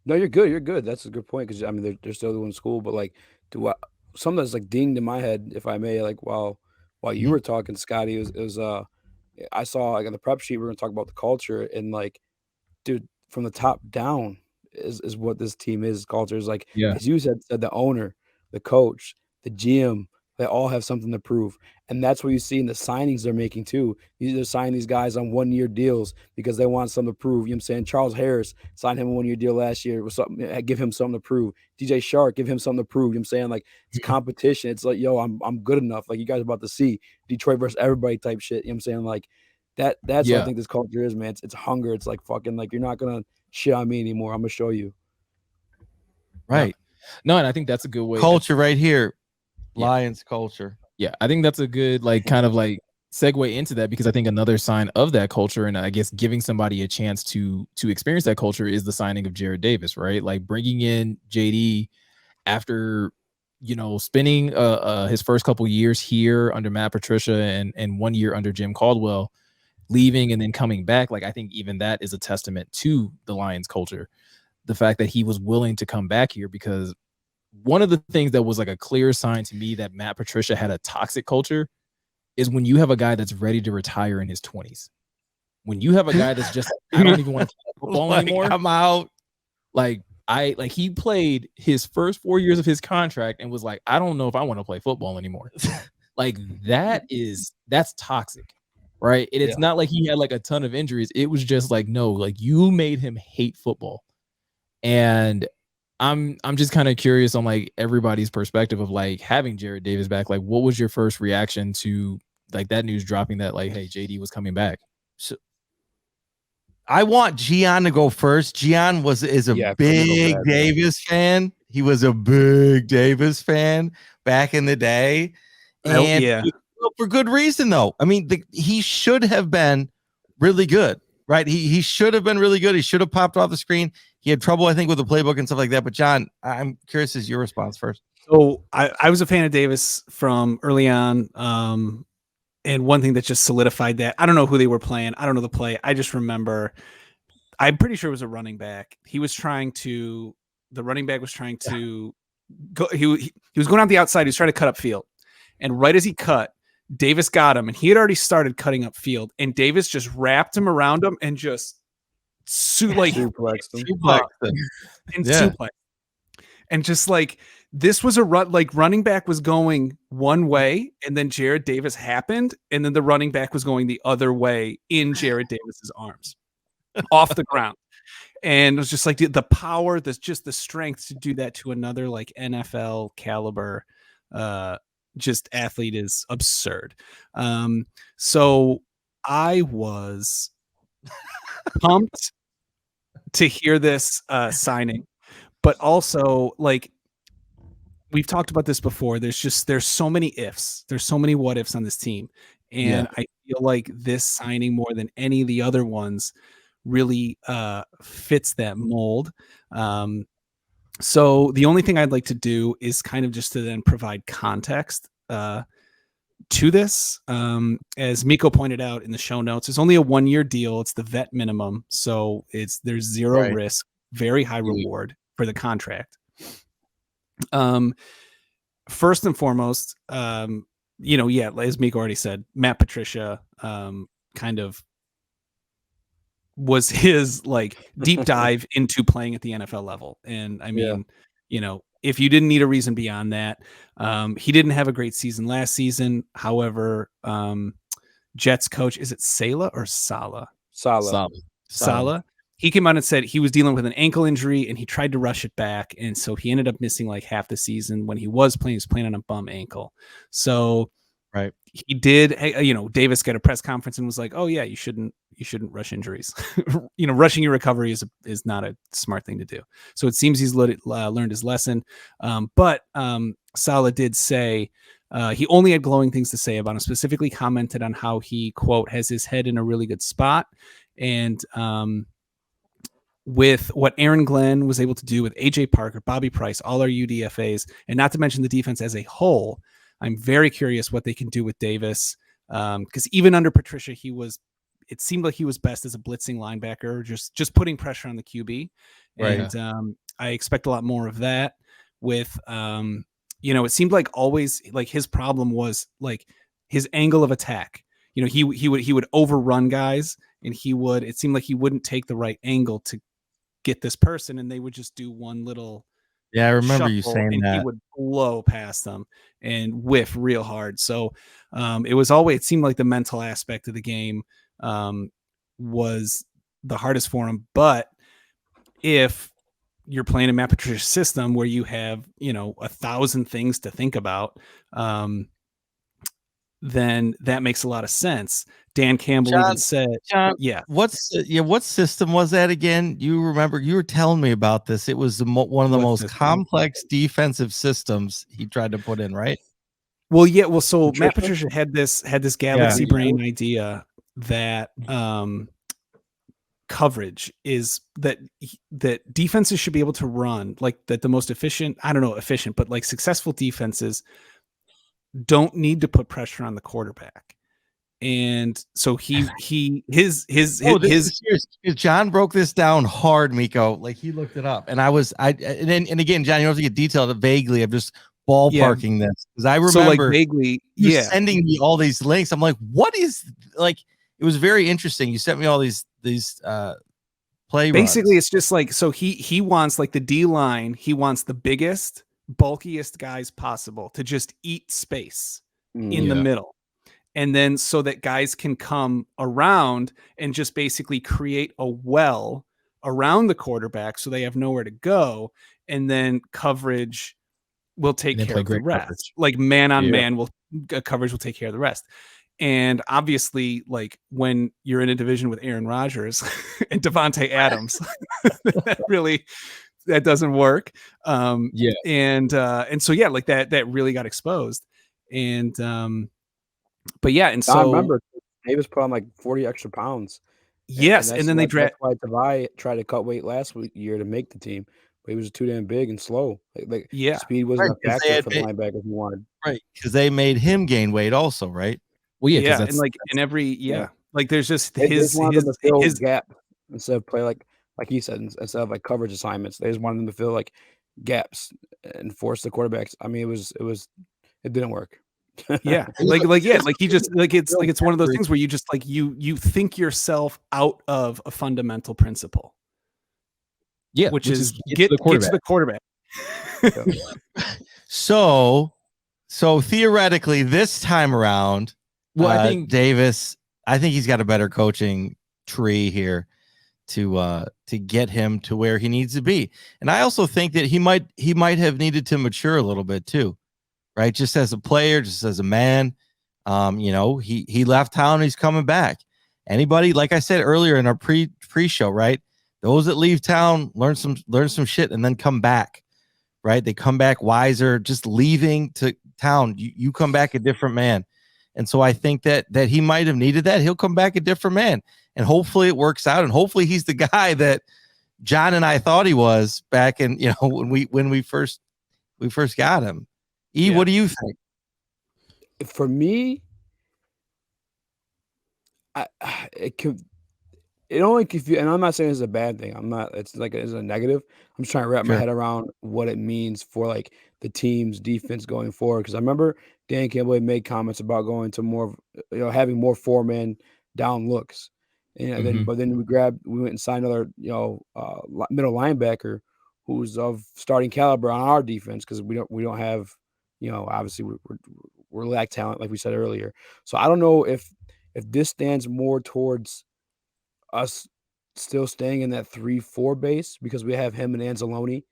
No, you're good. You're good. That's a good point because I mean, they're still doing school, but like, something that's like dinged in my head, if I may, like while you were talking, Scotty, it was I saw like on the prep sheet we're gonna talk about the culture and like, dude, from the top down is what this team is. Culture is like, as you said, the owner, the coach, the GM, they all have something to prove. And that's what you see in the signings they're making too. They're signing these guys on 1-year deals because they want something to prove. You know what I'm saying? Charles Harris signed him a 1-year deal last year with something, give him something to prove. DJ Shark, give him something to prove. You know what I'm saying? Like, it's competition. It's like, yo, I'm good enough. Like, you guys are about to see Detroit versus everybody type shit. You know what I'm saying? Like, that's what I think this culture is, man. It's hunger. It's like fucking like, you're not gonna shit on me anymore. I'm gonna show you. Right. No, and I think that's a good way. Culture right here. Lions culture. Yeah, I think that's a good like kind of like segue into that, because I think another sign of that culture, and I guess giving somebody a chance to experience that culture, is the signing of Jarrad Davis, right? Like bringing in JD after spending his first couple years here under Matt Patricia and 1 year under Jim Caldwell, leaving and then coming back. Like I think even that is a testament to the Lions culture. The fact that he was willing to come back here, because one of the things that was like a clear sign to me that Matt Patricia had a toxic culture is when you have a guy that's ready to retire in his 20s. When you have a guy that's just like, I don't even want to play football anymore. I'm out. Like he played his first 4 years of his contract and was like, I don't know if I want to play football anymore. Like that's toxic, right? And it's not like he had like a ton of injuries. It was just like, no, like you made him hate football. And I'm just kind of curious on like everybody's perspective of like having Jarrad Davis back. Like, what was your first reaction to like that news dropping that like, hey, JD was coming back? So I want Gionne to go first. Gionne is a big Davis fan. He was a big Davis fan back in the day, and for good reason though. I mean, he should have been really good, right? He should have been really good. He should have popped off the screen. He had trouble, I think, with the playbook and stuff like that. But John, I'm curious as your response first. So I was a fan of Davis from early on. And one thing that just solidified that, I don't know who they were playing. I don't know the play. I just remember, I'm pretty sure it was a running back. The running back was trying to go. He was going out the outside. He was trying to cut up field. And right as he cut, Davis got him. And he had already started cutting up field. And Davis just wrapped him around him and just suplexed him. And just like, this was a run, like running back was going one way and then Jarrad Davis happened. And then the running back was going the other way in Jarrad Davis's arms off the ground. And it was just like the power, just the strength to do that to another like NFL caliber, just athlete is absurd. So I was pumped to hear this signing, but also like we've talked about this before. There's so many ifs. There's so many what ifs on this team. And I feel like this signing more than any of the other ones really fits that mold. So the only thing I'd like to do is kind of just to then provide context. to this. As Meko pointed out in the show notes, it's only a 1-year deal. It's the vet minimum, so there's zero Right. risk, very high reward for the contract. First and foremost, as Meko already said, Matt Patricia kind of was his like deep dive into playing at the NFL level. And I mean, if you didn't need a reason beyond that, he didn't have a great season last season. However, Jets coach, is it Saleh or Saleh? Saleh. He came out and said he was dealing with an ankle injury and he tried to rush it back. And so he ended up missing like half the season. When he was playing on a bum ankle. So right. He did, Davis got a press conference and was like, oh yeah, you shouldn't rush injuries. Rushing your recovery is not a smart thing to do. So it seems he's learned his lesson. But Saleh did say, he only had glowing things to say about him, specifically commented on how he, quote, has his head in a really good spot. And with what Aaron Glenn was able to do with AJ Parker, Bobby Price, all our UDFAs, and not to mention the defense as a whole, I'm very curious what they can do with Davis. Because even under Patricia, it seemed like he was best as a blitzing linebacker, just putting pressure on the QB. Right. And I expect a lot more of that with, it seemed like always like his problem was like his angle of attack. He would overrun guys and it seemed like he wouldn't take the right angle to get this person. And they would just do one little, I remember you saying and that. he would blow past them and whiff real hard. So it seemed like the mental aspect of the game was the hardest for him. But if you're playing a Matt Patricia system where you have, 1,000 things to think about, then that makes a lot of sense. Dan Campbell even said, what system was that again? You remember, you were telling me about this. It was one of the most complex defensive systems he tried to put in, right? Well, yeah. Well, so Matt Patricia had this galaxy brain idea that coverage is that defenses should be able to run, like that the most efficient, but like successful defenses don't need to put pressure on the quarterback. And so his John broke this down hard, Meko. Like he looked it up, and and again, John, you don't have to get detailed vaguely. I'm just ballparking this because I remember so like vaguely, sending me all these links. I'm like, what is like? It was very interesting. You sent me all these play. Basically, runs. It's just like so he wants like the D line. He wants the biggest, bulkiest guys possible to just eat space in the middle. And then so that guys can come around and just basically create a well around the quarterback so they have nowhere to go. And then coverage will take care of the rest. Coverage. Like man on man coverage will take care of the rest. And obviously, like when you're in a division with Aaron Rodgers and Devontae Adams, that doesn't work. And so like that really got exposed. And but yeah, and so I remember Davis put on like 40 extra pounds. Yes, and then they that's why Tavai tried to cut weight last year to make the team, but he was too damn big and slow. Like speed wasn't a factor for the linebackers he wanted. Right, because they made him gain weight also, right? Well, and like in every like there's just his gap instead of play like he said, instead of like coverage assignments, they just wanted them to fill like gaps and force the quarterbacks. I mean, it didn't work. Like he just like it's one of those things where you just like you think yourself out of a fundamental principle, which is get to the quarterback. So theoretically this time around, I think Davis, he's got a better coaching tree here to get him to where he needs to be. And I also think that he might have needed to mature a little bit too. Right, just as a player, just as a man, he left town. He's coming back. Anybody, like I said earlier in our pre-show, right? Those that leave town learn some shit and then come back, right? They come back wiser. Just leaving to town, you come back a different man. And so I think that he might have needed that. He'll come back a different man, and hopefully it works out. And hopefully he's the guy that John and I thought he was back in when we first got him. What do you think? for me, it only confuses, and I'm not saying it's a bad thing. I'm not. It's like it's a negative. I'm just trying to wrap my Sure. head around what it means for like the team's defense going forward. Because I remember Dan Campbell had made comments about going to more, having more 4-man down looks, and then but then we went and signed another middle linebacker who's of starting caliber on our defense because we don't have, obviously we're lack talent like we said earlier. So I don't know if this stands more towards us still staying in that 3-4 base because we have him and Anzalone,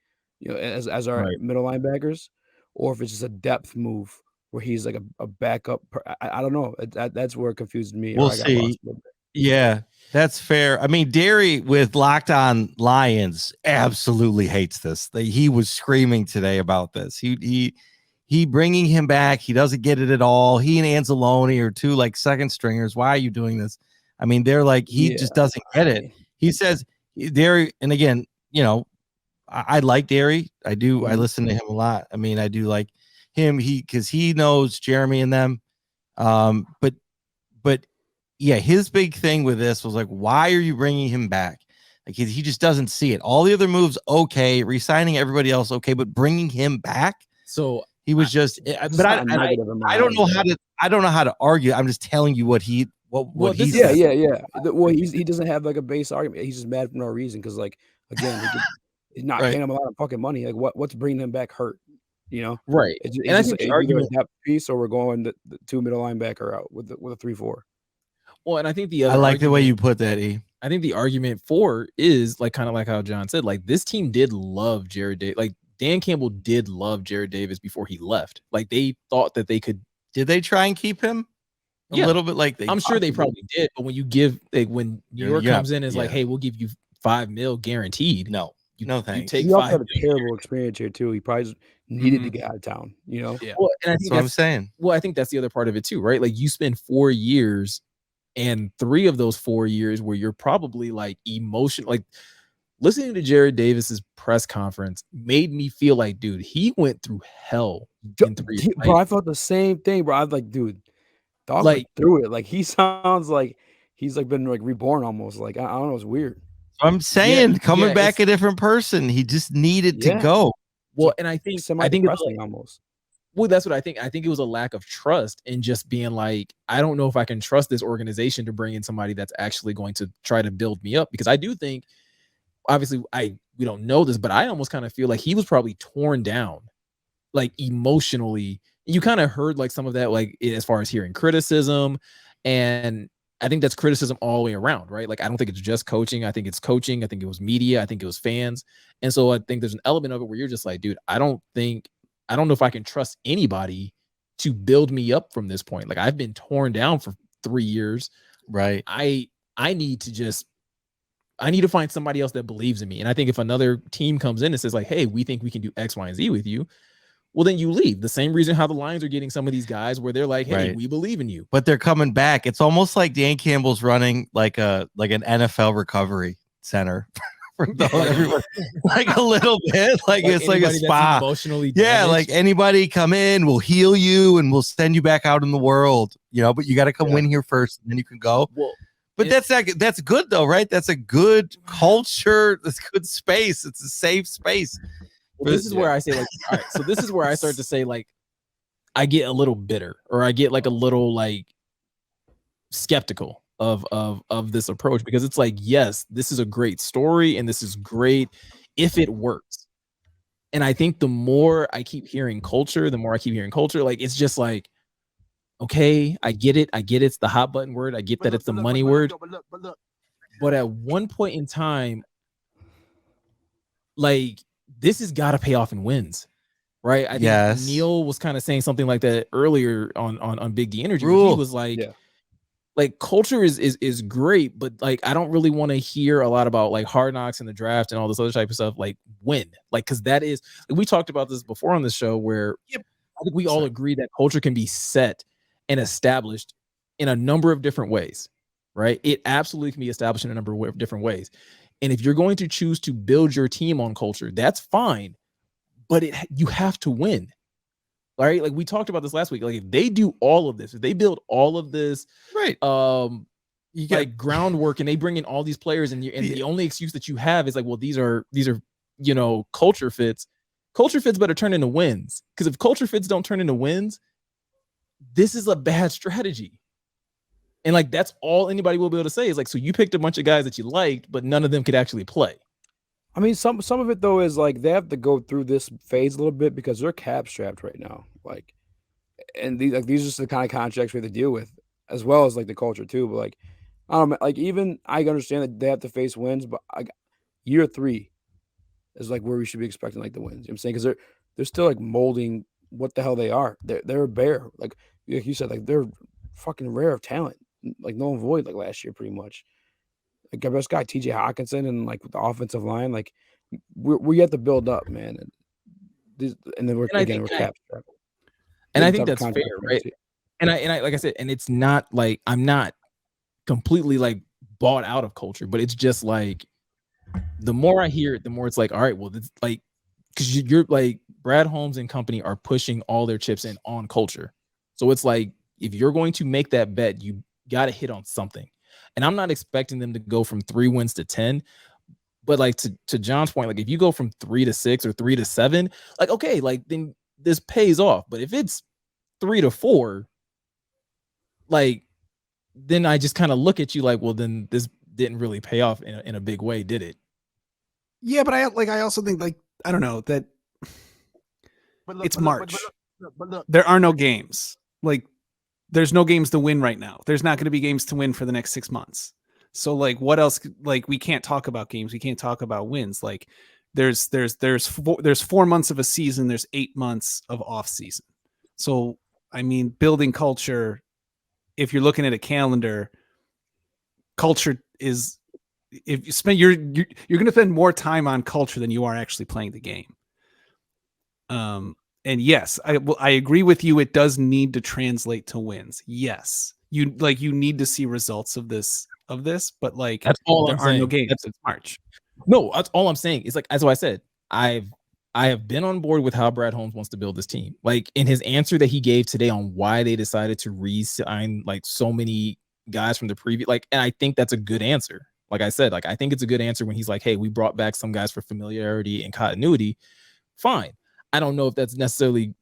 as our Right. middle linebackers, or if it's just a depth move where he's like a backup. I don't know. That's where it confused me. We'll or I got lost see. a little bit. Yeah, that's fair. I mean, Derry with Locked On Lions absolutely hates this. He was screaming today about this. He bringing him back. He doesn't get it at all. He and Anzalone are two like second stringers. Why are you doing this? I mean, they're like, he just doesn't get it. He says Derry, and again, I like Derry. I do. I listen to him a lot. I mean, I do like him. Because he knows Jeremy and them. But yeah, his big thing with this was like, why are you bringing him back? Like he just doesn't see it. All the other moves, okay. Resigning everybody else, okay. But bringing him back, So he was just. But I don't know how to. I don't know how to argue. I'm just telling you what he. What he said. Yeah. Well, he doesn't have like a base argument. He's just mad for no reason because, like, again, he's not paying him a lot of fucking money. Like, what's bringing him back hurt? Right. It's And I think the argument, a depth piece, or we're going the two middle linebacker out with a 3-4. well, and I think the other I like argument, the way you put that, E. I think the argument for is like kind of like how John said, like this team did love Jarrad Davis. Like Dan Campbell did love Jarrad Davis before he left. Like they thought that they could. Did they try and keep him? A little bit like I'm sure they probably did, but when you give when New York comes in and is like, hey, we'll give you $5 million guaranteed. No thanks. You take he also had a $5 terrible experience here too. He probably just needed to get out of town. Yeah. Well, and I think that's what I'm saying. Well, I think that's the other part of it too, right? Like you spend 4 years, and 3 of those 4 years where you're probably like emotional, like listening to Jarrad Davis's press conference made me feel like, dude, he went through hell in 3 years. Bro, I felt the same thing, bro. I was like, dude, dog went through it. Like he sounds like he's like been like reborn almost. Like I don't know, it's weird. I'm saying coming back a different person. He just needed to go. Well, and I think it's like, almost. Well, that's what I think. I think it was a lack of trust in just being like, I don't know if I can trust this organization to bring in somebody that's actually going to try to build me up. Because I do think, obviously, we don't know this, but I almost kind of feel like he was probably torn down, like emotionally. You kind of heard like some of that, like as far as hearing criticism, and I think that's criticism all the way around, right? Like I don't think it's just coaching. I think it's coaching. I think it was media. I think it was fans, and so I think there's an element of it where you're just like, dude, I don't know if I can trust anybody to build me up from this point. Like I've been torn down for 3 years. Right. I need to find somebody else that believes in me. And I think if another team comes in and says like, hey, we think we can do X, Y, and Z with you, well, then you leave. The same reason how the Lions are getting some of these guys where they're like, hey, we believe in you. But they're coming back. It's almost like Dan Campbell's running like an NFL recovery center. Everybody, like a little bit, like it's like a spa. Emotionally damaged. Like anybody come in, we'll heal you and we'll send you back out in the world, but you got to come win here first and then you can go. Well, but that's good though, right? That's a good culture. That's good space. It's a safe space. Well, this is where I say like, all right, so this is where I start to say like, I get a little bitter, or I get like a little like skeptical of this approach, because it's like, yes, this is a great story and this is great if it works. And I think the more I keep hearing culture, like it's just like, okay, I get it. It's the hot button word. I get that it's the money word. But at one point in time, like this has got to pay off in wins. Right. I think Neil was kind of saying something like that earlier on Big D Energy. He was like, like culture is great, but like I don't really want to hear a lot about like Hard Knocks and the draft and all this other type of stuff. Like win, like because that is, we talked about this before on the show where I think we all agree that culture can be set and established in a number of different ways, right? It absolutely can be established in a number of different ways. And if you're going to choose to build your team on culture, that's fine, but you have to win. right? Like we talked about this last week. Like if they do all of this, if they build all of this, right? You get like groundwork, and they bring in all these players, and the only excuse that you have is like, well, these are culture fits. Culture fits better turn into wins, because if culture fits don't turn into wins, this is a bad strategy. And like that's all anybody will be able to say is like, so you picked a bunch of guys that you liked, but none of them could actually play. I mean, some of it though is like they have to go through this phase a little bit because they're cap strapped right now. Like, and these are just the kind of contracts we have to deal with, as well as like the culture too. But like, I don't know, like even I understand that they have to face wins, but year 3 is like where we should be expecting like the wins. You know what I'm saying? Because they're still like molding what the hell they are. They're a bear. Like you said, like they're fucking rare of talent. Like no one void like last year, pretty much. Like our best guy, TJ Hawkinson, and like with the offensive line, like we have to build up, man. And then we're cap strapped. And I think that's fair, right? And I like I said, and it's not like I'm not completely like bought out of culture, but it's just like the more I hear it, the more it's like, all right, well, it's like because you're like Brad Holmes and company are pushing all their chips in on culture. So it's like if you're going to make that bet, you got to hit on something. And I'm not expecting them to go from 3 wins to 10, but like to John's point, like if you go from 3 to 6 or 3 to 7, like okay, like then this pays off. But if it's 3 to 4, like then I just kind of look at you like, well, then this didn't really pay off in a big way, did it? Yeah, but I also think like I don't know that it's March. But look, there are no games. Like there's no games to win right now. There's not going to be games to win for the next 6 months. So like what else? Like we can't talk about games. We can't talk about wins. Like there's 4 months of a season. There's 8 months of off season. So I mean, building culture. If you're looking at a calendar, culture is if you spend you're going to spend more time on culture than you are actually playing the game. And yes, I agree with you. It does need to translate to wins. Yes, you need to see results of this, but like that's all there I'm are saying. No games. It's March. No, that's all I'm saying. It's like as I said, I have been on board with how Brad Holmes wants to build this team. Like in his answer that he gave today on why they decided to re-sign like so many guys from the previous, like, and I think that's a good answer. Like I said, like I think it's a good answer when he's like, hey, we brought back some guys for familiarity and continuity. Fine. I don't know if that's necessarily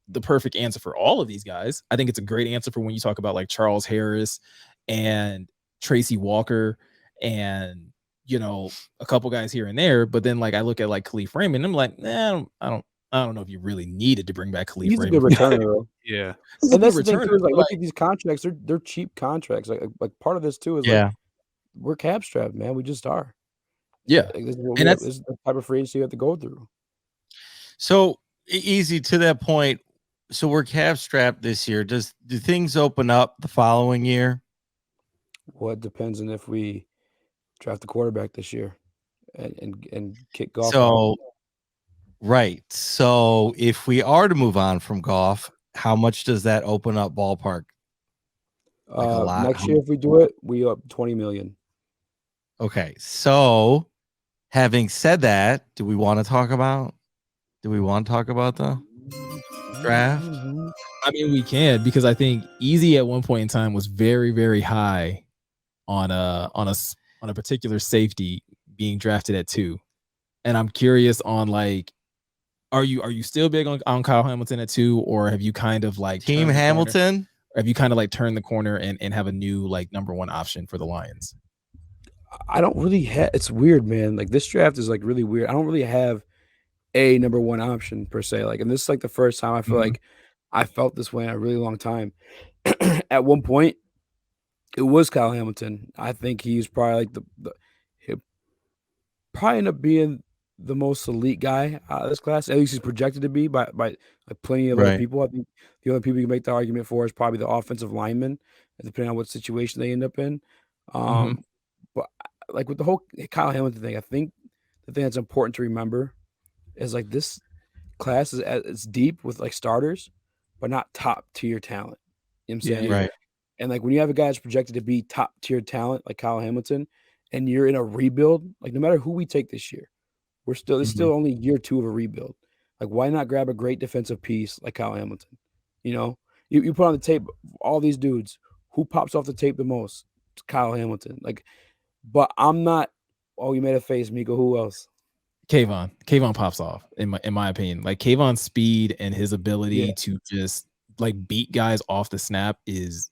the perfect answer for all of these guys. I think it's a great answer for when you talk about like Charles Harris and Tracy Walker and a couple guys here and there. But then like I look at like Khalif Raymond, I'm like, I don't know if you really needed to bring back Khalif Raymond. He's a good returner though. Yeah. And that's the thing too, is like look at these contracts, they're cheap contracts. Like part of this too is like we're cap strapped, man. We just are. Yeah. Like, this is the type of free agency you have to go through. So Eazy to that point. So we're cap strapped this year. Do things open up the following year? Well, it depends on if we draft the quarterback this year and kick Goff. So right. So if we are to move on from Goff, how much does that open up ballpark? Like a lot. Next year, if we do it, we up $20 million. Okay. So having said that, do we want to talk about the draft? I mean, we can, because I think Eazy at one point in time was very, very high on a particular safety being drafted at 2. And I'm curious on like, are you still big on Kyle Hamilton at 2, or have you kind of like Team Hamilton? Or have you kind of like turned the corner and have a new like number 1 option for the Lions? I don't really have. It's weird, man. Like this draft is like really weird. I don't really have a number 1 option per se. Like, and this is like the first time I feel like I felt this way in a really long time. At one point, it was Kyle Hamilton. I think he's probably like he'll probably end up being the most elite guy out of this class. At least he's projected to be by like plenty of other people. I think the only people you can make the argument for is probably the offensive linemen, depending on what situation they end up in. But like with the whole Kyle Hamilton thing, I think the thing that's important to remember is like this class is it's deep with like starters, but not top tier talent. You know what I'm saying? Right. And like when you have a guy that's projected to be top tier talent like Kyle Hamilton, and you're in a rebuild, like no matter who we take this year, it's still only year 2 of a rebuild. Like, why not grab a great defensive piece like Kyle Hamilton? You know, you put on the tape all these dudes. Who pops off the tape the most? It's Kyle Hamilton. Like, but I'm not. Oh, you made a face, Meko. Who else? Kayvon pops off in my opinion. Like Kayvon's speed and his ability to just like beat guys off the snap is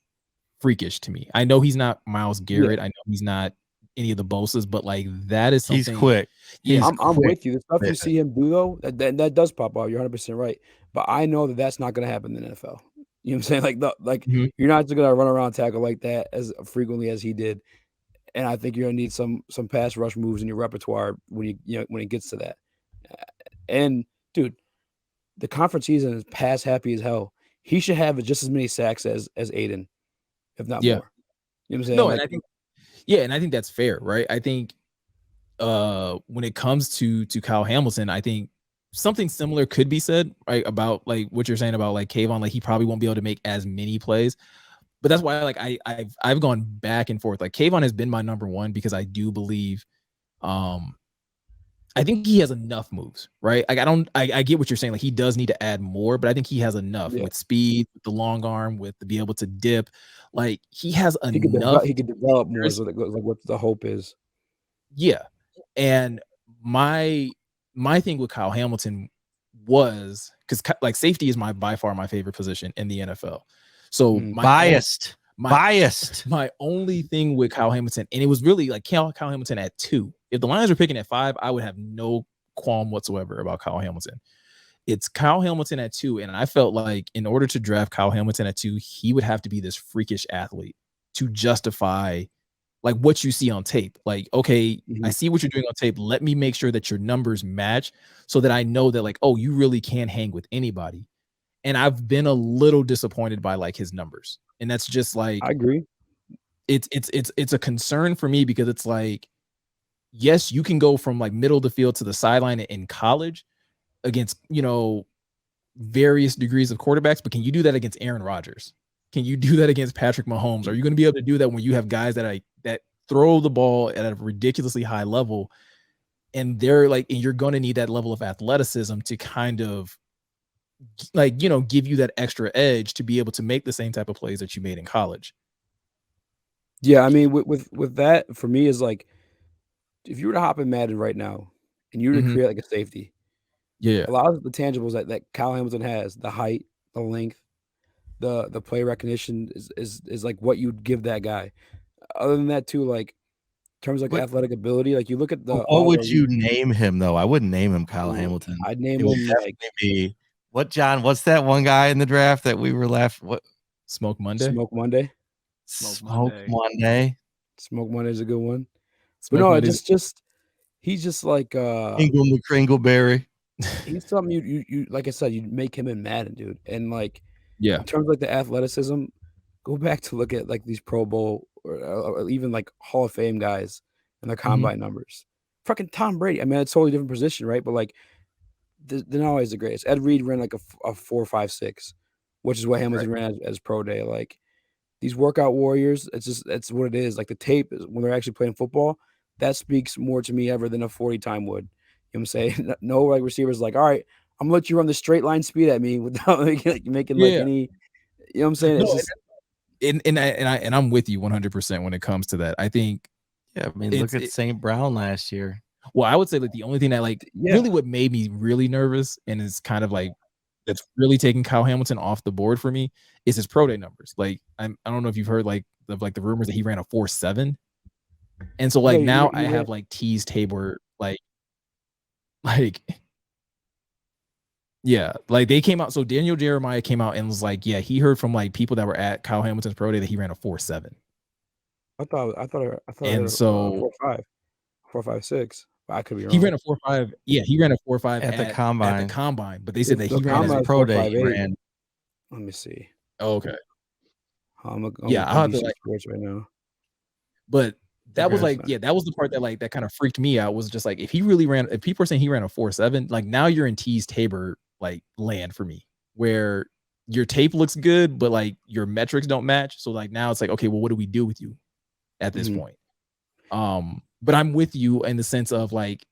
freakish to me. I know he's not Myles Garrett. I know he's not any of the Bosas, but like that is something. He's quick. Yeah, I'm with you. The stuff you see him do though, that does pop out. You're 100% right. But I know that that's not going to happen in the NFL. You know what I'm saying? Like you're not just going to run around tackle like that as frequently as he did. And I think you're going to need some pass rush moves in your repertoire when when it gets to that. And dude, the conference season is pass happy as hell. He should have just as many sacks as Aiden, if not more. You know what I'm saying? No, and I think and I think that's fair, right? I think when it comes to Kyle Hamilton, I think something similar could be said, right, about like what you're saying about like Kayvon, like he probably won't be able to make as many plays. But that's why like I've gone back and forth. Like Kayvon has been my number one because I do believe I think he has enough moves, right? Like I get what you're saying. Like he does need to add more, but I think he has enough with speed, with the long arm, with to be able to dip. Like he has enough. He could develop more. Is like what the hope is. Yeah, and my thing with Kyle Hamilton was because like safety is by far my favorite position in the NFL. So biased. My only thing with Kyle Hamilton, and it was really like Kyle Hamilton at 2. If the Lions were picking at 5, I would have no qualm whatsoever about Kyle Hamilton. It's Kyle Hamilton at 2, and I felt like in order to draft Kyle Hamilton at 2, he would have to be this freakish athlete to justify like what you see on tape. Like, okay, I see what you're doing on tape. Let me make sure that your numbers match so that I know that like, oh, you really can hang with anybody. And I've been a little disappointed by like his numbers. And that's just like, I agree. It's a concern for me because it's like, yes, you can go from like middle of the field to the sideline in college against, various degrees of quarterbacks, but can you do that against Aaron Rodgers? Can you do that against Patrick Mahomes? Are you going to be able to do that when you have guys that throw the ball at a ridiculously high level, and they're like, and you're going to need that level of athleticism to kind of like, give you that extra edge to be able to make the same type of plays that you made in college. Yeah, I mean, with that for me is like, if you were to hop in Madden right now and you were to create like a safety, a lot of the tangibles that Kyle Hamilton has, the height, the length, the play recognition is like what you'd give that guy. Other than that, too, like in terms of like athletic ability, like you look at the. What would you name him though? I wouldn't name him Kyle Hamilton. I'd name him like what, John? What's that one guy in the draft that we were laughing? What? Smoke Monday. Smoke Monday is a good one. But no, he's just like Ingle McCringleberry. He's something you like I said, you'd make him in Madden, dude. And like in terms of like the athleticism, go back to look at like these Pro Bowl or even like Hall of Fame guys and their combine numbers. Fucking Tom Brady. I mean, it's a totally different position, right? But like they're not always the greatest. Ed Reed ran like a 4.56, which is what Hamilton ran as pro day. Like these workout warriors, that's what it is. Like the tape is when they're actually playing football, that speaks more to me ever than a 40 time would. You know what I'm saying? No like receivers like, all right, I'm gonna let you run the straight line speed at me without making like any, you know what I'm saying? It's just and I'm with you 100% when it comes to that. I think look at St. Brown last year. Well, I would say like the only thing that like really what made me really nervous and is kind of like that's really taking Kyle Hamilton off the board for me is his pro day numbers. Like I don't know if you've heard like the rumors that he ran a 4.7, and so like now I have like teased Tabor like like they came out. So Daniel Jeremiah came out and was like, he heard from like people that were at Kyle Hamilton's pro day that he ran a 4.7. I thought and so 4.56. I could be wrong. He ran a 4.5. Yeah, he ran a 4.5 at the combine. At the combine, but they said that he ran his pro day. Let me see. Oh, okay. I'm I'll have to like sports right now. But that was like, that was the part that like that kind of freaked me out. Was just like if people are saying he ran a 4.7, like now you're in Tease Tabor like land for me, where your tape looks good, but like your metrics don't match. So like now it's like, okay, well, what do we do with you at this point? But I'm with you in the sense of like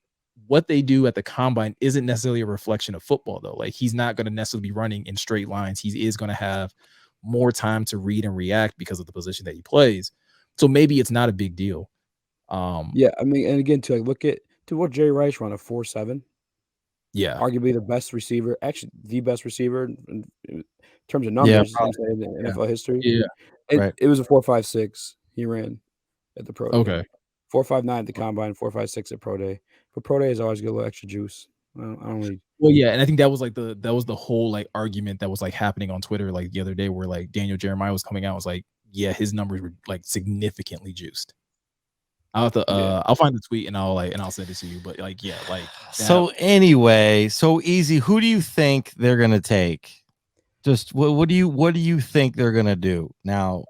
what they do at the combine isn't necessarily a reflection of football, though. Like, he's not going to necessarily be running in straight lines. He is going to have more time to read and react because of the position that he plays. So maybe it's not a big deal. Yeah, I mean, and again, to look at what Jerry Rice run, a 4.7, Yeah. arguably the best receiver, actually the best receiver in terms of numbers in NFL history. Yeah. It was a 4.56 he ran at the pro day. Okay. 4.59 at the combine, 4.56 at pro day. But pro day is always get a little extra juice. I don't really. Well, yeah, and I think that was like the whole like argument that was like happening on Twitter like the other day, where like Daniel Jeremiah was coming out, was like, yeah, his numbers were like significantly juiced. I'll have to I'll find the tweet and I'll send it to you. But like, yeah, like so anyway, so Eazy, who do you think they're gonna take? Just what do you think they're gonna do now?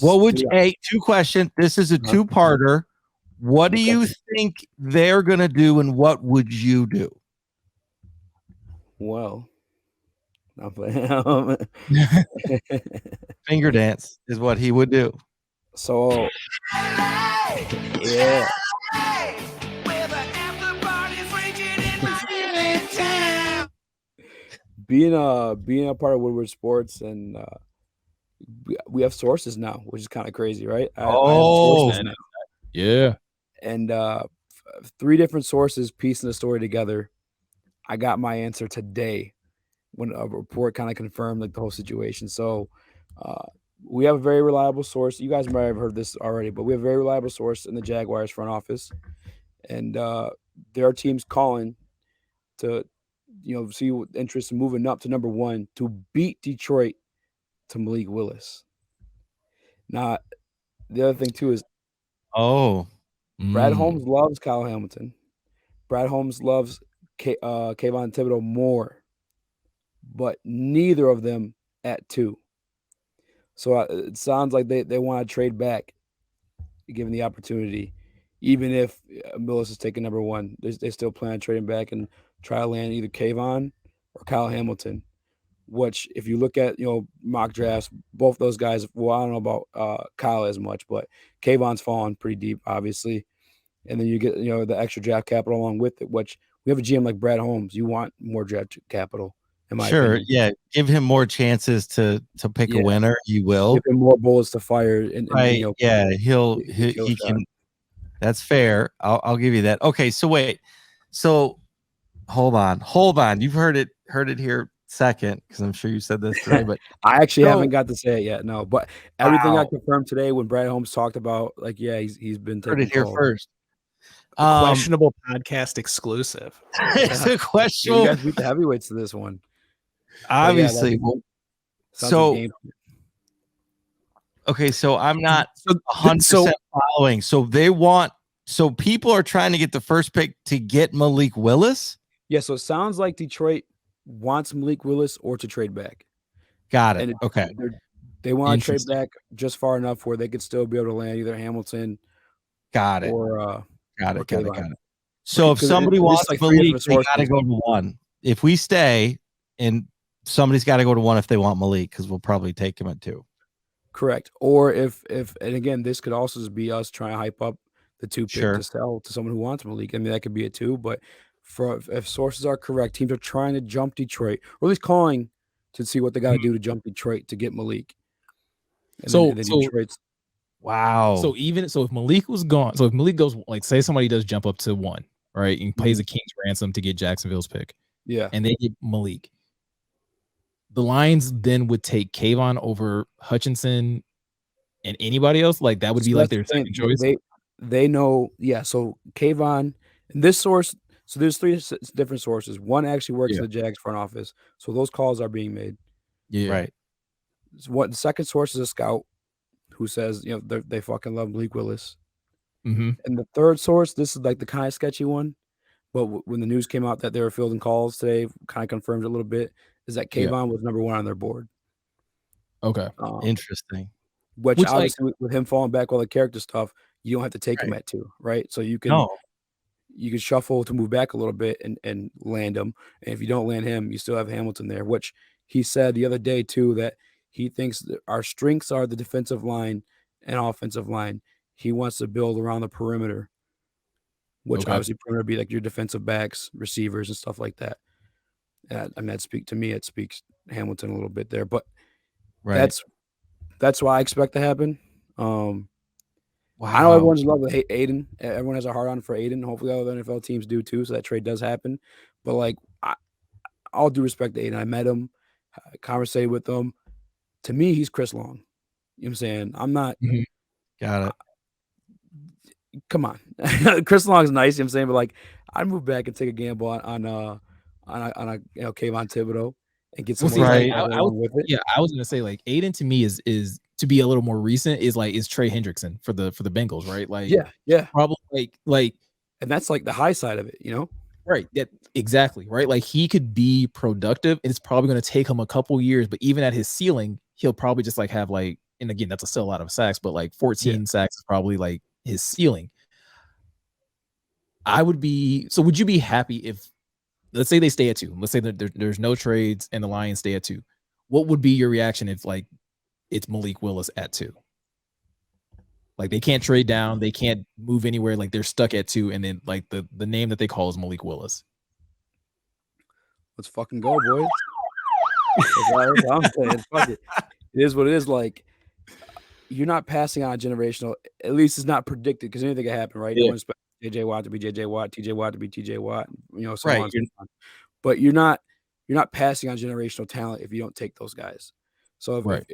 What would you, two questions? This is a two-parter. What do you think they're gonna do, and what would you do? Well, I'm playing. Finger dance is what he would do. So, yeah. Being a part of Woodward Sports, and we have sources now, which is kind of crazy, right? I have sources now. Yeah. And 3 different sources piecing the story together. I got my answer today when a report kind of confirmed like the whole situation. So we have a very reliable source. You guys might have heard this already, but we have a very reliable source in the Jaguars front office. And there are teams calling to, see interest in moving up to number 1 to beat Detroit to Malik Willis. Now, the other thing too is, Brad Holmes loves Kyle Hamilton. Brad Holmes loves Kayvon Thibodeau more, but neither of them at 2. So it sounds like they want to trade back, given the opportunity. Even if Willis is taking number 1, they still plan on trading back and try to land either Kayvon or Kyle Hamilton. Which, if you look at mock drafts, both those guys. Well, I don't know about Kyle as much, but Kayvon's fallen pretty deep, obviously. And then you get the extra draft capital along with it. Which we have a GM like Brad Holmes. You want more draft capital, in my opinion. Yeah. Give him more chances to pick a winner. You will give him more bullets to fire. And he can. That's fair. I'll give you that. Okay, so wait. So hold on. You've heard it here second, because I'm sure you said this today, but I actually haven't got to say it yet. No, but everything I confirmed today when Brad Holmes talked about, like, yeah, he's been taking it here first. Questionable podcast exclusive. It's a questionable. You guys beat the heavyweights to this one, obviously. Okay, so I'm not 100% following. So people are trying to get the first pick to get Malik Willis? Yeah, so it sounds like Detroit wants Malik Willis or to trade back. Got it. Okay. They want to trade back just far enough where they could still be able to land either Hamilton. Got it. Or got it. So if somebody wants Malik, they got to go to 1. If we stay, and somebody's got to go to 1 if they want Malik, because we'll probably take him at 2. Correct. Or if and again, this could also just be us trying to hype up the 2 pick to sell to someone who wants Malik. I mean, that could be a 2, but if sources are correct, teams are trying to jump Detroit, or at least calling to see what they got to do to jump Detroit to get Malik. So wow. So if Malik was gone, so if Malik goes, like, say somebody does jump up to 1, right, and pays a king's ransom to get Jacksonville's pick, and they get Malik, the Lions then would take Kayvon over Hutchinson and anybody else. Like, that would be like their second choice. They know, so Kayvon, and this source. So there's 3 different sources. One actually works in the Jags front office, so those calls are being made. Yeah, right. The second source is a scout who says they fucking love Malik Willis. Mm-hmm. And the third source, this is like the kind of sketchy one, but when the news came out that they were fielding calls today, kind of confirmed a little bit, is that Kayvon was number 1 on their board. Okay, interesting. Which obviously, with him falling back all the character stuff, you don't have to take him at 2, right? So you can shuffle to move back a little bit and land him. And if you don't land him, you still have Hamilton there, which he said the other day too, that he thinks that our strengths are the defensive line and offensive line. He wants to build around the perimeter which Okay. obviously perimeter be like your defensive backs, receivers, and stuff like that. I mean, it speaks Hamilton a little bit there, but Right. that's what I expect to happen. I know Wow. everyone's in love with Aiden. Everyone has a hard on for Aiden. Hopefully, other NFL teams do too, so that trade does happen. But like, all due respect to Aiden, I met him, I conversated with him. To me, he's Chris Long. You know what I'm saying? I'm not. Got it. Come on, Chris Long's nice. You know what I'm saying, but like, I'd move back and take a gamble on Kayvon Thibodeau and get some Well, see, more Right. like, along with it. yeah, I was gonna say like Aiden to me is to be a little more recent is Trey Hendrickson for the Bengals, right? Like, Yeah, probably like and that's like the high side of it, you know. right, that exactly right. Like he could be productive, and it's probably gonna take him a couple years, but even at his ceiling, he'll probably just like have like, and again, that's still a lot of sacks, but like 14 sacks is probably like his ceiling. Would you be happy if, let's say they stay at 2, let's say that there's no trades and the Lions stay at 2, what would be your reaction if like it's Malik Willis at 2? Like they can't trade down, they can't move anywhere, like they're stuck at 2, and then like the name that they call is Malik Willis. Let's fucking go, boys. That's what I'm saying. Fuck it. It is what it is. Like, you're not passing on a generational. At least it's not predicted because anything can happen, right? No one expects JJ Watt to be JJ Watt, TJ Watt to be TJ Watt. You know, so Right. on and so on. But you're not passing on generational talent if you don't take those guys. So if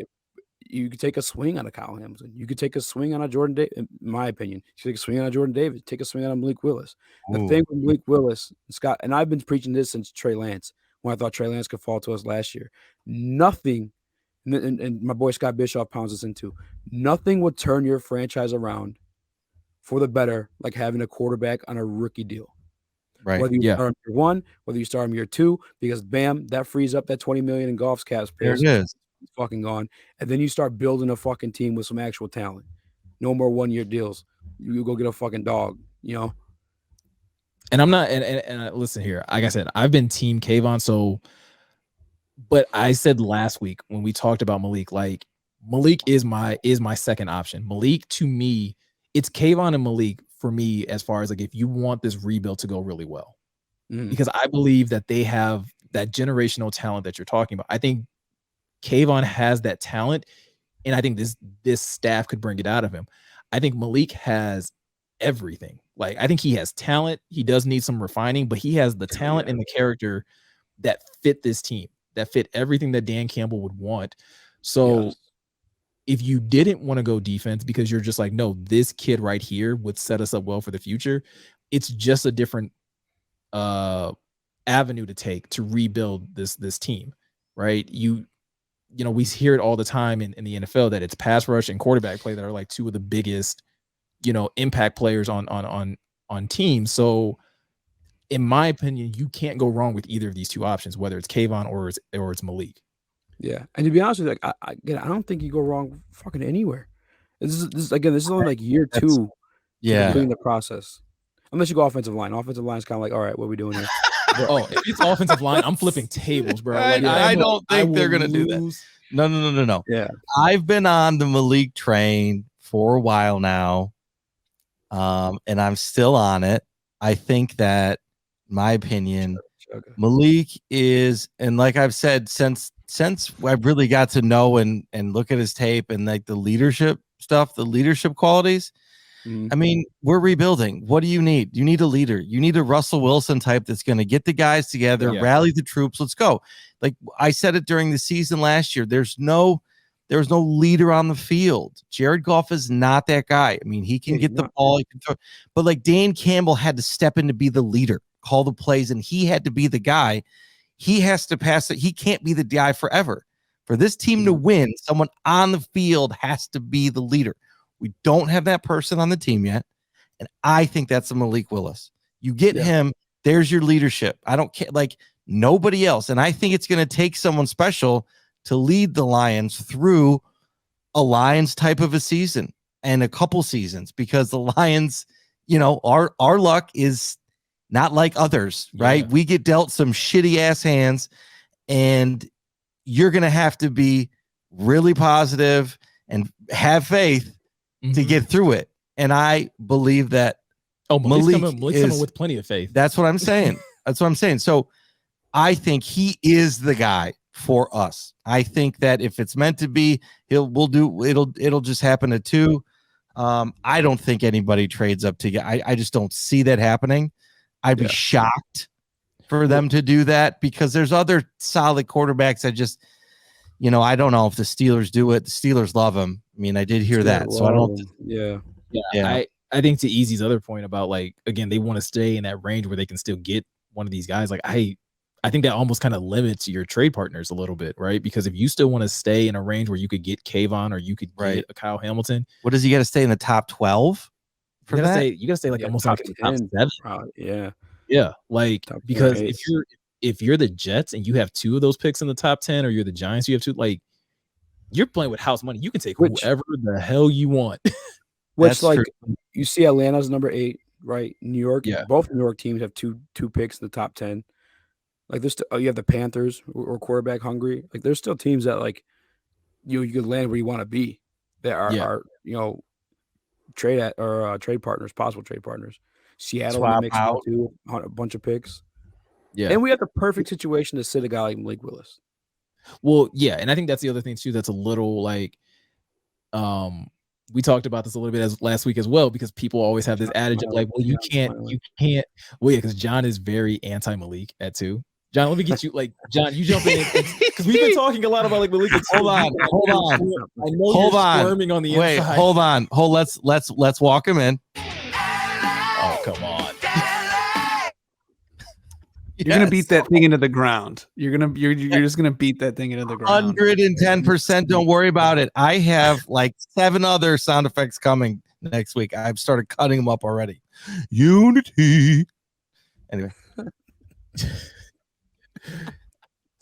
you could take a swing on a Kyle Hamilton, you could take a swing on a Jordan Davis. In my opinion, you could take a swing on a Jordan Davis. Take a swing on a Malik Willis. The thing with Malik Willis, Scott, and I've been preaching this since Trey Lance, when I thought Trey Lance could fall to us last year. Nothing, and my boy Scott Bischoff pounds us into, nothing would turn your franchise around for the better like having a quarterback on a rookie deal. Right. Whether you start him year 1, whether you start him year 2, because bam, that frees up that $20 million in golf's cap space. There it is. It's fucking gone. And then you start building a fucking team with some actual talent. No more 1-year deals. You go get a fucking dog, you know? And I'm not, and listen here, like I said, I've been team Kayvon, so, but I said last week when we talked about Malik, like Malik is my second option. Malik, to me, it's Kayvon and Malik for me, as far as like if you want this rebuild to go really well. Because I believe that they have that generational talent that you're talking about. I think Kayvon has that talent, and I think this staff could bring it out of him. I think Malik has everything. Like, I think he has talent. He does need some refining, but he has the talent and the character that fit this team, that fit everything that Dan Campbell would want. So if you didn't want to go defense because you're just like, no, this kid right here would set us up well for the future, it's just a different avenue to take to rebuild this team, right? You know, we hear it all the time in the NFL that it's pass rush and quarterback play that are like two of the biggest, you know, impact players on teams. So in my opinion, you can't go wrong with either of these two options, whether it's Kayvon or it's Malik. Yeah. And to be honest with you, like I don't think you go wrong fucking anywhere. This is only like year 2 completing the process. Unless you go offensive line. Offensive line is kind of like, all right, what are we doing here? But, if it's offensive line, I'm flipping tables, bro. Like, I don't think they're gonna do that. No. Yeah. I've been on the Malik train for a while now. And I'm still on it. I think that, in my opinion, Malik is, and like I've said, since I've really got to know and look at his tape and like the leadership stuff, the leadership qualities. I mean, we're rebuilding. What do you need? You need a leader. You need a Russell Wilson type that's going to get the guys together, rally the troops. Let's go. Like I said it during the season last year, there's no leader on the field. Jared Goff is not that guy. I mean, he can get the ball, he can throw, but like Dan Campbell had to step in to be the leader, call the plays, and he had to be the guy. He has to pass it. He can't be the guy forever. For this team to win, someone on the field has to be the leader. We don't have that person on the team yet, and I think that's a Malik Willis. You get him, there's your leadership. I don't care, like nobody else, and I think it's going to take someone special to lead the Lions through a Lions type of a season and a couple seasons, because the Lions, you know, our luck is not like others, right? We get dealt some shitty ass hands, and you're going to have to be really positive and have faith to get through it. And I believe that Oh, Malik's Malik coming with plenty of faith. That's what I'm saying. That's what I'm saying. So I think he is the guy for us. I think that if it's meant to be, it'll just happen at 2. I don't think anybody trades up to get. I just don't see that happening. I'd be shocked for them to do that because there's other solid quarterbacks. I don't know if the Steelers do it. The Steelers love him. I mean, I did hear that. So I don't. Yeah. I think to Easy's other point about like, again, they want to stay in that range where they can still get one of these guys. Like I think that almost kind of limits your trade partners a little bit, right? Because if you still want to stay in a range where you could get Kayvon or you could get a Kyle Hamilton, what does he got to stay in the top 12 for that? You got to stay like almost like top 7. Yeah. Yeah, like top because 8. if you're the Jets and you have 2 of those picks in the top 10, or you're the Giants, you have 2. Like you're playing with house money. You can take whoever the hell you want. Which you see, Atlanta's number 8, right? New York, both New York teams have two picks in the top 10. Like there's you have the Panthers or quarterback hungry. Like there's still teams that like you could land where you want to be that are trade partners, possible trade partners. Seattle makes too, a bunch of picks. Yeah, and we have the perfect situation to sit a guy like Malik Willis. Well, yeah, and I think that's the other thing too. That's a little like, we talked about this a little bit as last week as well, because people always have this adage of like, well, you can't. Well, yeah, because John is very anti Malik at 2. John, let me get you. Like, John, you jump in because we've been talking a lot about like Malik. Hold on. I know you're squirming on the inside. Wait, hold on. Let's walk him in. Oh, come on. You're gonna beat that thing into the ground. You're just gonna beat that thing into the ground. 110%. Don't worry about it. I have like 7 other sound effects coming next week. I've started cutting them up already. Unity. Anyway.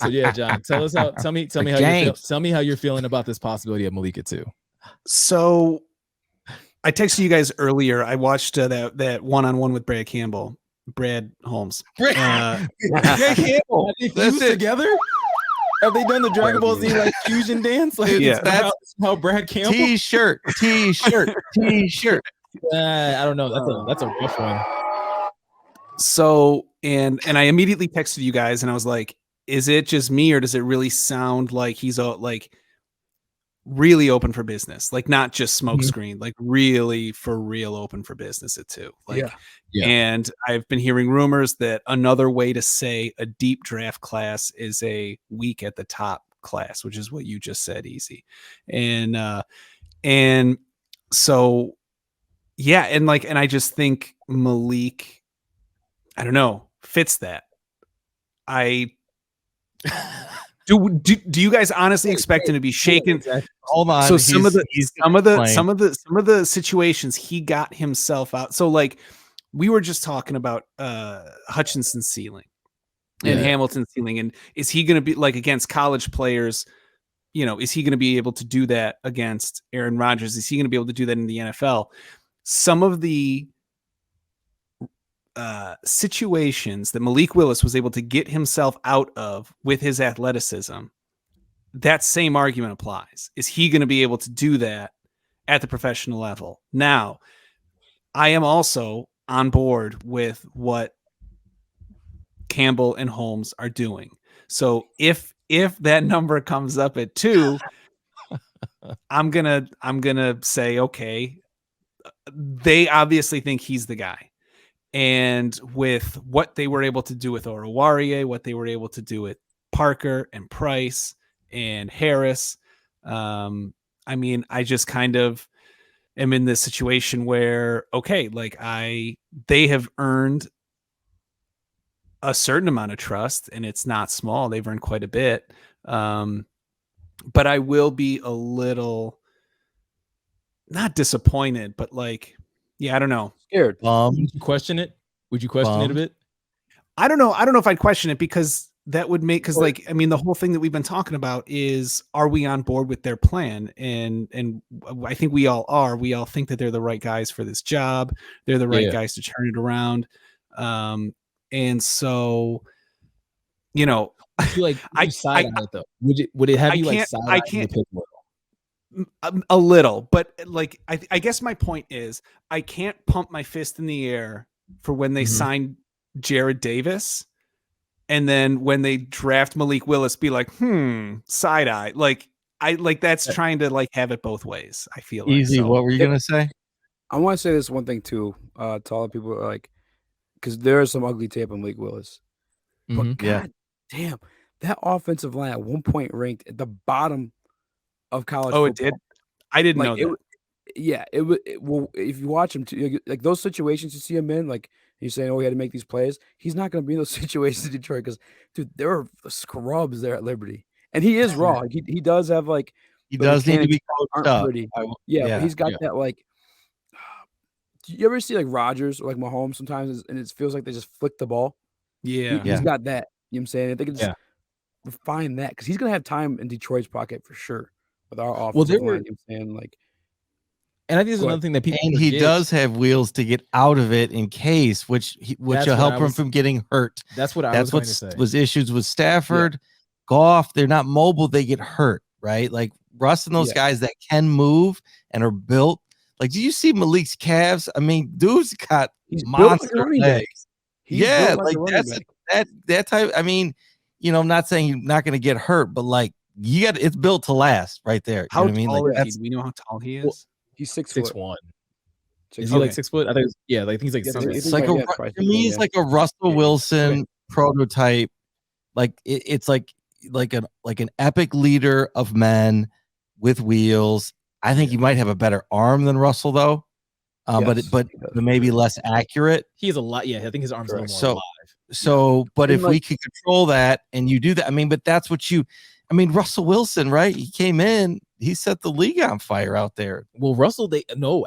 So yeah, John, tell me how you're feeling about this possibility of Malik at 2. So I texted you guys earlier. I watched that one-on-one with Brad Holmes. Brad Campbell. Have they fused together? Have they done the Dragon Ball Z like fusion dance? Like that's how Brad Campbell. T-shirt. I don't know. That's a rough one. So and I immediately texted you guys and I was like, is it just me or does it really sound like he's like really open for business, like not just smoke screen, like really for real open for business at 2. Like, and I've been hearing rumors that another way to say a deep draft class is a weak at the top class, which is what you just said, Eazy. And so, yeah. And I just think Malik, I don't know, fits that. Do you guys honestly expect him to be shaken? Hold on. So some of the situations he got himself out. So like we were just talking about Hutchinson's ceiling and Hamilton's ceiling, and is he going to be like against college players? Is he going to be able to do that against Aaron Rodgers? Is he going to be able to do that in the NFL? Some of the situations that Malik Willis was able to get himself out of with his athleticism, that same argument applies. Is he going to be able to do that at the professional level? Now, I am also on board with what Campbell and Holmes are doing. So if that number comes up at 2, I'm gonna say, okay, they obviously think he's the guy. And with what they were able to do with Oruwariye, what they were able to do with Parker and Price and Harris, I mean, I just kind of am in this situation where, okay, like they have earned a certain amount of trust, and it's not small. They've earned quite a bit. But I will be a little not disappointed, but like, yeah, I don't know. Scared. Would you question it? Would you question it a bit? I don't know. I don't know if I'd question it, because that would make, because like, I mean, the whole thing that we've been talking about is, are we on board with their plan? And I think we all are. We all think that they're the right guys for this job. They're the right guys to turn it around. And so, I feel like I side on it though. Would it have you like side? I can't. A little, but like I guess my point is I can't pump my fist in the air for when they signed Jarrad Davis, and then when they draft Malik Willis, be like, side eye. Like that's trying to like have it both ways. I feel like. Easy. So, What were you gonna say? I want to say this one thing too, to all the people like, because there is some ugly tape on Malik Willis, but God damn, that offensive line at one point ranked at the bottom of college. Oh, football. it did. I didn't know that. Well, if you watch him, like those situations you see him in, like you're saying, oh, he had to make these plays. He's not going to be in those situations in Detroit because, dude, there are scrubs there at Liberty, and he is raw. Like, he does have like He does need to be coached up. pretty. But he's got that like. Do you ever see like Rodgers or like Mahomes sometimes, and it feels like they just flick the ball? Yeah, He's got that. You know what I'm saying? I think it's refine that because he's going to have time in Detroit's pocket for sure with our offensive line. You know what I'm saying? Like. And I think there's another thing that people and forget. he does have wheels to get out of it in case, which will help him from getting hurt. That's what I was going to say. Was issues with Stafford, Goff. They're not mobile; they get hurt, right? Like Russ and those guys that can move and are built. Like, do you see Malik's calves? I mean, dude's got monster legs. Yeah, like that type. I mean, I'm not saying you're not going to get hurt, but like it's built to last, right there. How know what I mean? tall Like, is he? Do we know how tall he is? Well, he's 6'1". Is he like 6 foot? I think. I think he's like. It's like to me, he's like a Russell Wilson prototype. Like it's like an epic leader of men with wheels. I think he might have a better arm than Russell though, but maybe less accurate. He has a lot. Yeah, I think his arm's a little more alive. So, but if we could control that and you do that, I mean, but that's what Russell Wilson, right? He came in, he set the league on fire out there. Well, Russell,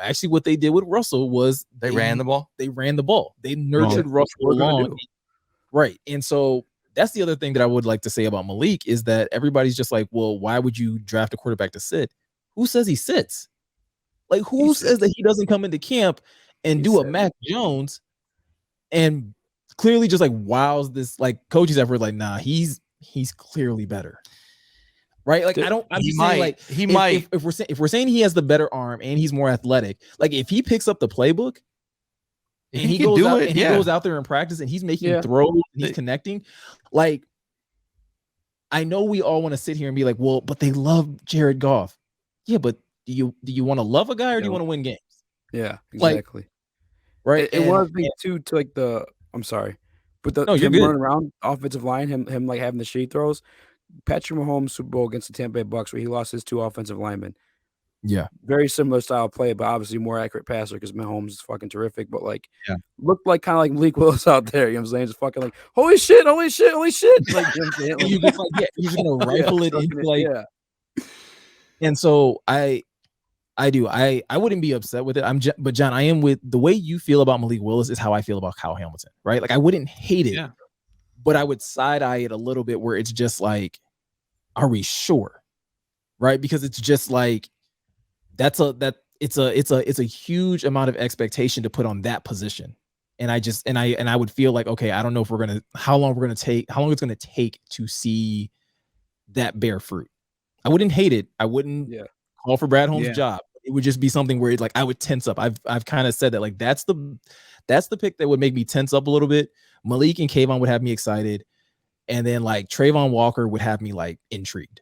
actually what they did with Russell was they ran the ball. They ran the ball. They nurtured Russell along. Right. And so that's the other thing that I would like to say about Malik is that everybody's just like, well, why would you draft a quarterback to sit? Who says he sits? Like, who says that he doesn't come into camp and do a Mac Jones and clearly just like wows this like coaches ever like, nah, he's clearly better. Right? Like I'm just saying like he might if we're saying he has the better arm and he's more athletic, like if he picks up the playbook and he goes out there in practice and he's making throws and he's connecting, like I know we all want to sit here and be like, well, but they love Jared Goff. Yeah, but do you want to love a guy or do you want to win games? Yeah, exactly. Like, right. It was too to like I'm sorry, but him running around offensive line, him like having the shade throws. Patrick Mahomes Super Bowl against the Tampa Bay Bucks where he lost his 2 offensive linemen. Yeah, very similar style of play, but obviously more accurate passer because Mahomes is fucking terrific. But like, looked like kind of like Malik Willis out there. You know what I'm saying? Just fucking like, holy shit. Like, you know what I'm saying? Like, you just like, he's gonna rifle it into like, And so I wouldn't be upset with it. But John, I am with the way you feel about Malik Willis is how I feel about Kyle Hamilton, right? Like I wouldn't hate it, but I would side eye it a little bit where it's just like, are we sure? Right? Because it's just like it's a huge amount of expectation to put on that position. And I would feel like, okay, I don't know if how long it's gonna take to see that bear fruit. I wouldn't hate it. I wouldn't call for Brad Holmes' job. It would just be something where like I would tense up. I've kind of said that like that's the pick that would make me tense up a little bit. Malik and Kayvon would have me excited, and then like Trayvon Walker would have me like intrigued.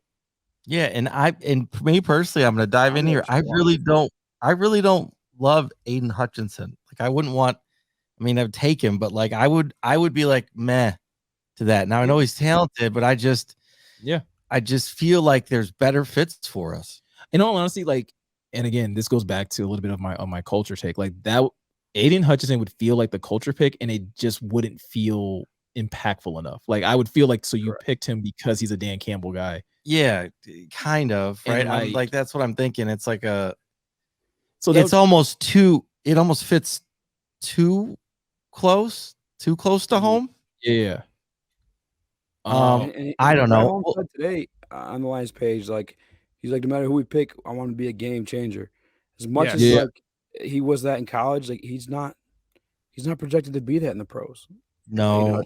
Yeah, and for me personally, I'm gonna dive in here. I really don't love Aiden Hutchinson. Like I wouldn't want. I mean, I'd take him, but like I would be like meh to that. Now I know he's talented, but I just feel like there's better fits for us. In all honesty, like, and again, this goes back to a little bit of my culture take. Like that, Aiden Hutchinson would feel like the culture pick, and it just wouldn't feel impactful enough. Like I would feel like you picked him because he's a Dan Campbell guy. Yeah, kind of, right? I'm like that's what I'm thinking. It's like it almost fits too close to home. Yeah. I don't know. Today on the Lions page, like he's like, no matter who we pick, I want to be a game changer. As much as like he was that in college, like he's not projected to be that in the pros. No,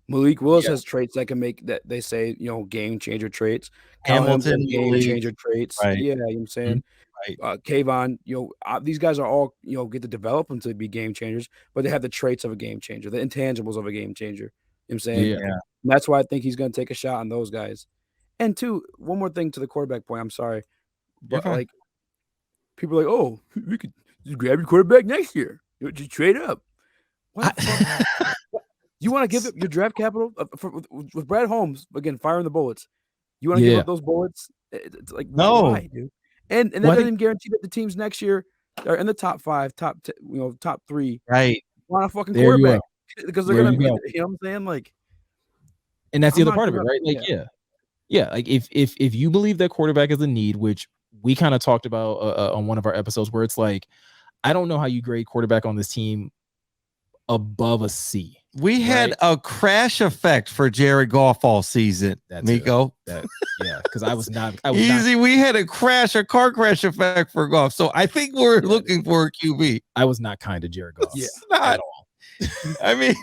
Malik Willis Yeah. has traits that can make that they say, game changer traits. Hamilton, game Malik. changer traits. Right. Yeah, you know what I'm saying? Right. Kayvon, these guys are all, get to develop them to be game changers, but they have the traits of a game changer, the intangibles of a game changer. You know what I'm saying? Yeah. And that's why I think he's going to take a shot on those guys. And two, one more thing to the quarterback point. I'm sorry, but fine. like people are like, oh, we could just grab your quarterback next year. Just trade up. What the fuck? You want to give up your draft capital with Brad Holmes again firing the bullets? You want to give up those bullets? It's like No. why, dude? And that doesn't guarantee that the teams next year are in the top 5, top 3. Right. Want a fucking There you quarterback are. because they're There gonna, you go. you know what I'm saying? Like, And that's the I'm other not part of it, gonna- right? Like, yeah. Like if you believe that quarterback is a need, which we kind of talked about on one of our episodes, where it's like, I don't know how you grade quarterback on this team above a C. We had a crash effect for Jared Goff all season. Meko. Because I was not Easy. We had a car crash effect for Goff. So I think we're looking for a QB. I was not kind to Jared Goff. Not at all. I mean,